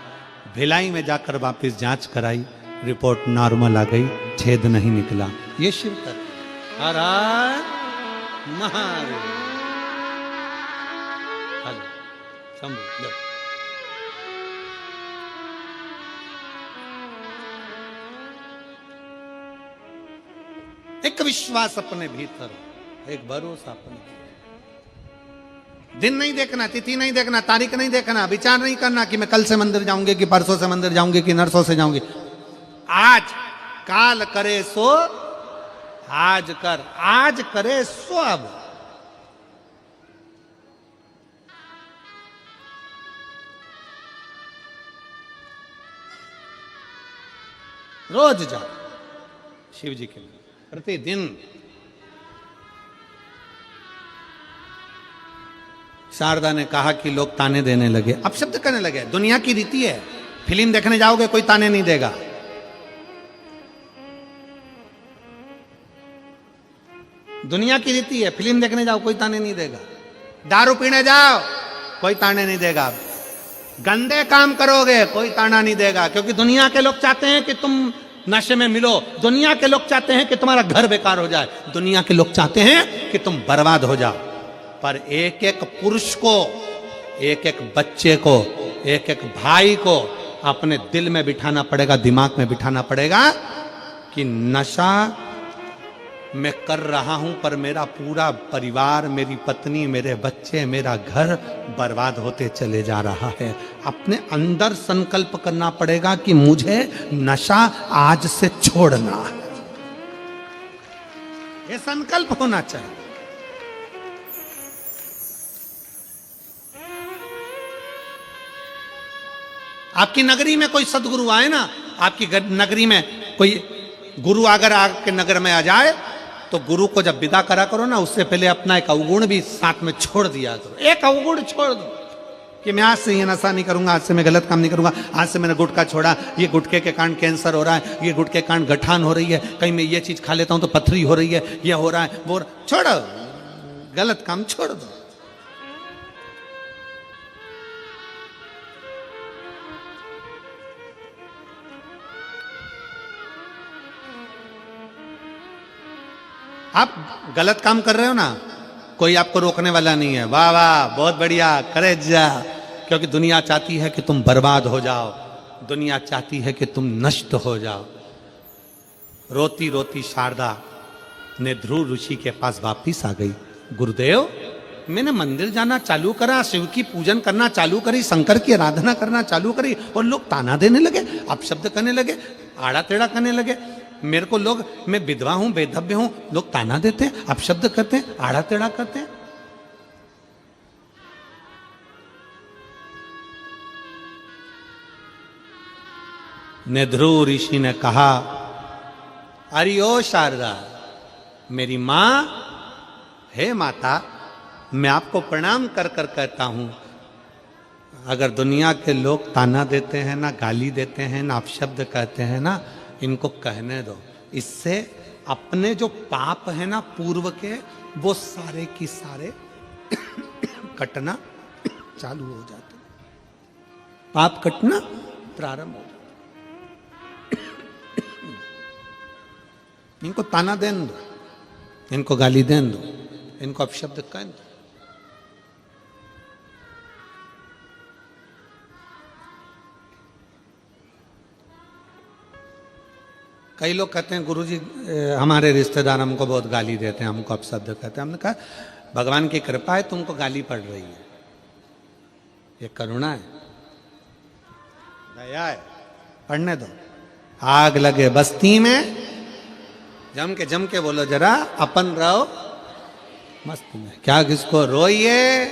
भिलाई में जाकर वापस जांच कराई, रिपोर्ट नॉर्मल आ गई, छेद नहीं निकला। ये शिव तत्व। हर हर महादेव। हेलो शंभू लो। एक विश्वास अपने भीतर, एक भरोसा अपने। दिन नहीं देखना, तिथि नहीं देखना, तारीख नहीं देखना, विचार नहीं करना कि मैं कल से मंदिर जाऊंगी कि परसों से मंदिर जाऊंगी कि नरसों से जाऊंगी। आज काल करे सो आज कर, आज करे सो अब। रोज जाओ शिव जी के लिए, प्रतिदिन। शारदा ने कहा कि लोग ताने देने लगे, अब शब्द करने लगे। दुनिया की रीति है, फिल्म देखने जाओगे कोई ताने नहीं देगा। दुनिया की रीति है, फिल्म देखने जाओ कोई ताने नहीं देगा। दारू पीने जाओ कोई ताने नहीं देगा। गंदे काम करोगे कोई ताना नहीं देगा, क्योंकि दुनिया के लोग चाहते हैं कि तुम नशे में मिलो। दुनिया के लोग चाहते हैं कि तुम्हारा घर बेकार हो जाए। दुनिया के लोग चाहते हैं कि तुम बर्बाद हो जाओ। पर एक एक पुरुष को, एक एक बच्चे को, एक एक भाई को अपने दिल में बिठाना पड़ेगा, दिमाग में बिठाना पड़ेगा कि नशा मैं कर रहा हूं, पर मेरा पूरा परिवार, मेरी पत्नी, मेरे बच्चे, मेरा घर बर्बाद होते चले जा रहा है। अपने अंदर संकल्प करना पड़ेगा कि मुझे नशा आज से छोड़ना है। ये संकल्प होना चाहिए। आपकी नगरी में कोई सदगुरु आए ना, आपकी नगरी में कोई गुरु अगर आपके नगर में आ जाए तो गुरु को जब विदा करा करो ना, उससे पहले अपना एक अवगुण भी साथ में छोड़ दिया करो। एक अवगुण छोड़ दो कि मैं आज से ये नशा नहीं करूंगा, आज से मैं गलत काम नहीं करूंगा, आज से मैंने गुटखा छोड़ा, ये गुटखे के कारण कैंसर हो रहा है, ये गुटखे के कारण गठान हो रही है, कहीं मैं ये चीज खा लेता हूं तो पथरी हो रही है, ये हो रहा है, वो छोड़ो, गलत काम छोड़ दो। आप गलत काम कर रहे हो ना, कोई आपको रोकने वाला नहीं है। वाह वाह, बहुत बढ़िया, करे जा। क्योंकि दुनिया चाहती है कि तुम बर्बाद हो जाओ, दुनिया चाहती है कि तुम नष्ट हो जाओ। रोती रोती शारदा ने ध्रुव ऋषि के पास वापिस आ गई। गुरुदेव, मैंने मंदिर जाना चालू करा, शिव की पूजन करना चालू करी, शंकर की आराधना करना चालू करी, और लोग ताना देने लगे, अपशब्द करने लगे, आड़ा टेढ़ा करने लगे। मेरे को लोग, मैं विधवा हूं, बेधव्य हूं, लोग ताना देते हैं, अपशब्द करते हैं, आड़ा टेढ़ा करते हैं। ने ध्रुव ऋषि ने कहा, अरे ओ शारदा, मेरी मां, हे माता, मैं आपको प्रणाम कर कर कहता हूं, अगर दुनिया के लोग ताना देते हैं ना, गाली देते हैं ना, अपशब्द कहते हैं ना, इनको कहने दो। इससे अपने जो पाप है ना पूर्व के, वो सारे की सारे कटना चालू हो जाते, पाप कटना प्रारंभ हो जाता। इनको ताना देन दो, इनको गाली देन दो, इनको अपशब्द कह दो। कई लोग कहते हैं, गुरुजी हमारे रिश्तेदार हमको बहुत गाली देते हैं, हमको अपशब्द कहते हैं। हमने कहा, भगवान की कृपा है, तुमको गाली पड़ रही है, ये करुणा है, दया है, पढ़ने दो। आग लगे बस्ती में, जम के बोलो जरा, अपन रहो मस्ती में, क्या किसको रोइए,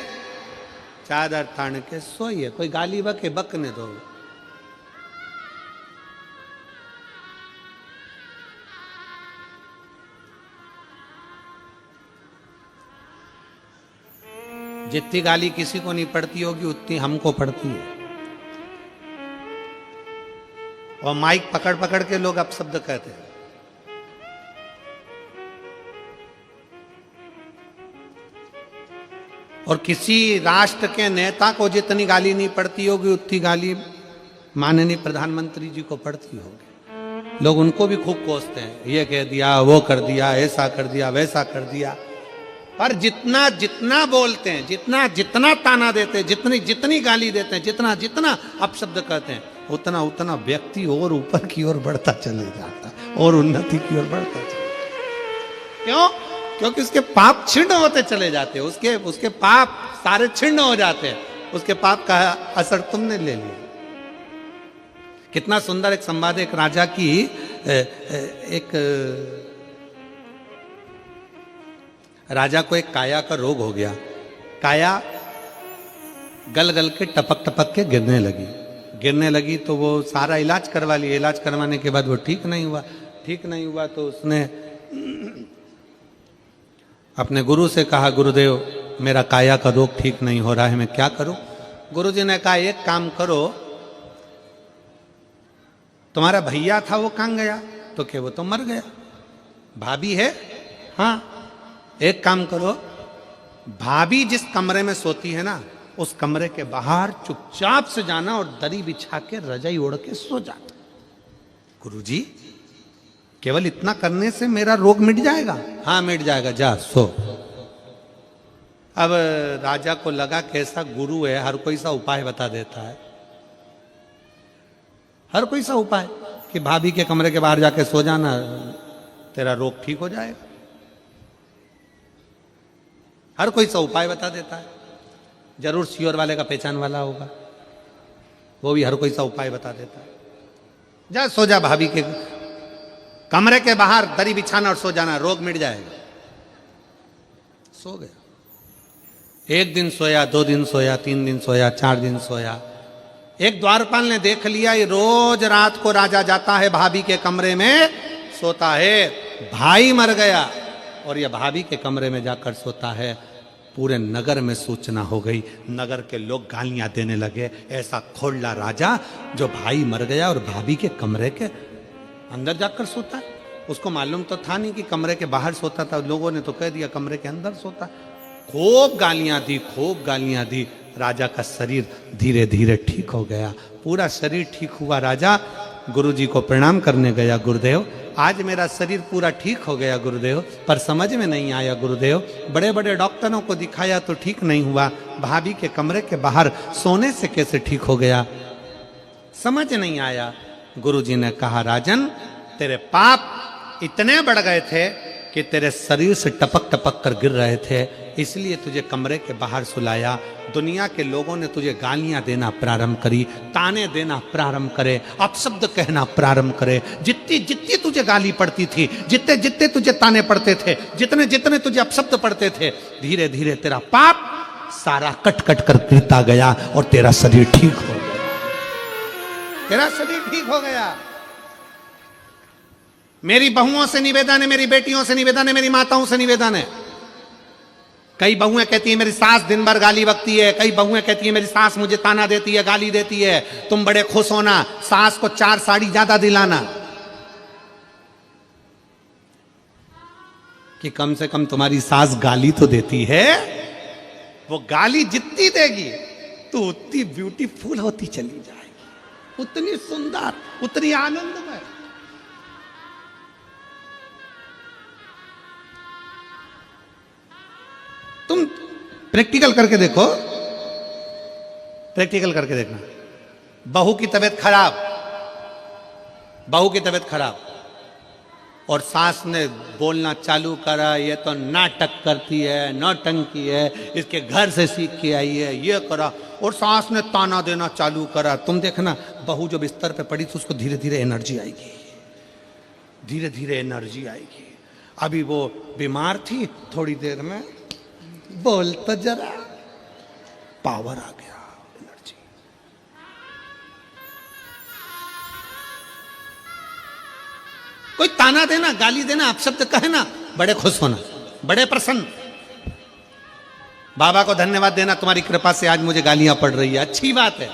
चादर तान के सोइए। कोई गाली बके, बकने दो। जितनी गाली किसी को नहीं पड़ती होगी, उतनी हमको पड़ती है। और माइक पकड़ पकड़ के लोग अपशब्द कहते हैं। और किसी राष्ट्र के नेता को जितनी गाली नहीं पड़ती होगी, उतनी गाली माननीय प्रधानमंत्री जी को पड़ती होगी। लोग उनको भी खूब कोसते हैं, ये कह दिया, वो कर दिया, ऐसा कर दिया, वैसा कर दिया। पर जितना जितना बोलते हैं, जितना जितना ताना देते हैं, जितनी जितनी गाली देते हैं, जितना जितना अपशब्द कहते हैं, उतना उतना व्यक्ति और ऊपर की ओर बढ़ता चले जाता है, और उन्नति की ओर बढ़ता चले। क्यों? क्योंकि उसके पाप छिन्न होते चले जाते हैं, उसके पाप सारे छिन्न हो जाते हैं, उसके पाप का असर तुमने ले लिया। कितना सुंदर एक संवाद, एक राजा की एक राजा को एक काया का रोग हो गया। काया गल गल के टपक टपक के गिरने लगी तो वो सारा इलाज करवा लिया। इलाज करवाने के बाद वो ठीक नहीं हुआ तो उसने अपने गुरु से कहा, गुरुदेव मेरा काया का रोग ठीक नहीं हो रहा है, मैं क्या करूं? गुरुजी ने कहा, एक काम करो, तुम्हारा भैया था वो कहां गया? तो क्या वो तो मर गया। भाभी है? हाँ। एक काम करो, भाभी जिस कमरे में सोती है ना, उस कमरे के बाहर चुपचाप से जाना और दरी बिछा के रजाई ओढ़ के सो जाना। गुरुजी केवल इतना करने से मेरा रोग मिट जाएगा? हाँ मिट जाएगा, जा सो। अब राजा को लगा कैसा गुरु है, हर कोई सा उपाय बता देता है, हर कोई सा उपाय कि भाभी के कमरे के बाहर जाके सो जाना, तेरा रोग ठीक हो जाएगा। हर कोई सा उपाय बता देता है। जरूर श्योर वाले का पहचान वाला होगा, वो भी हर कोई सा उपाय बता देता है। जा सो जा, भाभी के कमरे के बाहर दरी बिछाना और सो जाना, रोग मिट जाएगा। सो गया। एक दिन सोया, 2 दिन सोया, 3 दिन सोया, 4 दिन सोया। एक द्वारपाल ने देख लिया, ये रोज रात को राजा जाता है भाभी के कमरे में सोता है। भाई मर गया, और ये भाभी के कमरे में जाकर सोता है। पूरे नगर में सूचना हो गई, नगर के लोग गालियां देने लगे, ऐसा खोला राजा जो भाई मर गया और भाभी के कमरे के अंदर जाकर सोता है। उसको मालूम तो था नहीं कि कमरे के बाहर सोता था, लोगों ने तो कह दिया कमरे के अंदर सोता। खूब गालियां दी, खूब गालियां दी। राजा का शरीर धीरे धीरे ठीक हो गया, पूरा शरीर ठीक हुआ। राजा गुरुजी को प्रणाम करने गया, गुरुदेव आज मेरा शरीर पूरा ठीक हो गया गुरुदेव, पर समझ में नहीं आया गुरुदेव, बड़े बड़े डॉक्टरों को दिखाया तो ठीक नहीं हुआ, भाभी के कमरे के बाहर सोने से कैसे ठीक हो गया, समझ नहीं आया। गुरुजी ने कहा राजन तेरे पाप इतने बढ़ गए थे कि तेरे शरीर से टपक टपक कर गिर रहे थे, इसलिए तुझे कमरे के बाहर सुलाया। दुनिया के लोगों ने तुझे गालियां देना प्रारंभ करी, ताने देना प्रारंभ करे, अपशब्द कहना प्रारंभ करे। जितनी जितनी तुझे गाली पड़ती थी, जितने जितने तुझे ताने पड़ते थे, जितने जितने तुझे अपशब्द पड़ते थे, धीरे धीरे तेरा पाप सारा कट कट कर गिरता गया और तेरा शरीर ठीक हो गया। तेरा शरीर ठीक हो गया। मेरी बहुओं से निवेदन है, मेरी बेटियों से निवेदन है, मेरी माताओं से निवेदन है। कई बहुएं कहती है मेरी सास दिन भर गाली बकती है, कई बहुएं कहती है मेरी सास मुझे ताना देती है, गाली देती है। तुम बड़े खुश होना, सास को 4 साड़ी ज्यादा दिलाना कि कम से कम तुम्हारी सास गाली तो देती है। वो गाली जितनी देगी तो उतनी ब्यूटीफुल होती चली जाएगी, उतनी सुंदर, उतनी आनंदमय। तुम प्रैक्टिकल करके देखो, प्रैक्टिकल करके देखना। बहू की तबीयत खराब, बहू की तबीयत खराब और सास ने बोलना चालू करा, ये तो नाटक करती है, नौटंकी है, इसके घर से सीख के आई है, ये करा, और सास ने ताना देना चालू करा। तुम देखना बहू जो बिस्तर पे पड़ी थी उसको धीरे धीरे एनर्जी आएगी, धीरे धीरे एनर्जी आएगी। अभी वो बीमार थी, थोड़ी देर में बोल तो जरा, पावर आ गया, एनर्जी। कोई ताना देना, गाली देना, अपशब्द कहना, बड़े खुश होना, बड़े प्रसन्न, बाबा को धन्यवाद देना, तुम्हारी कृपा से आज मुझे गालियां पड़ रही है, अच्छी बात है।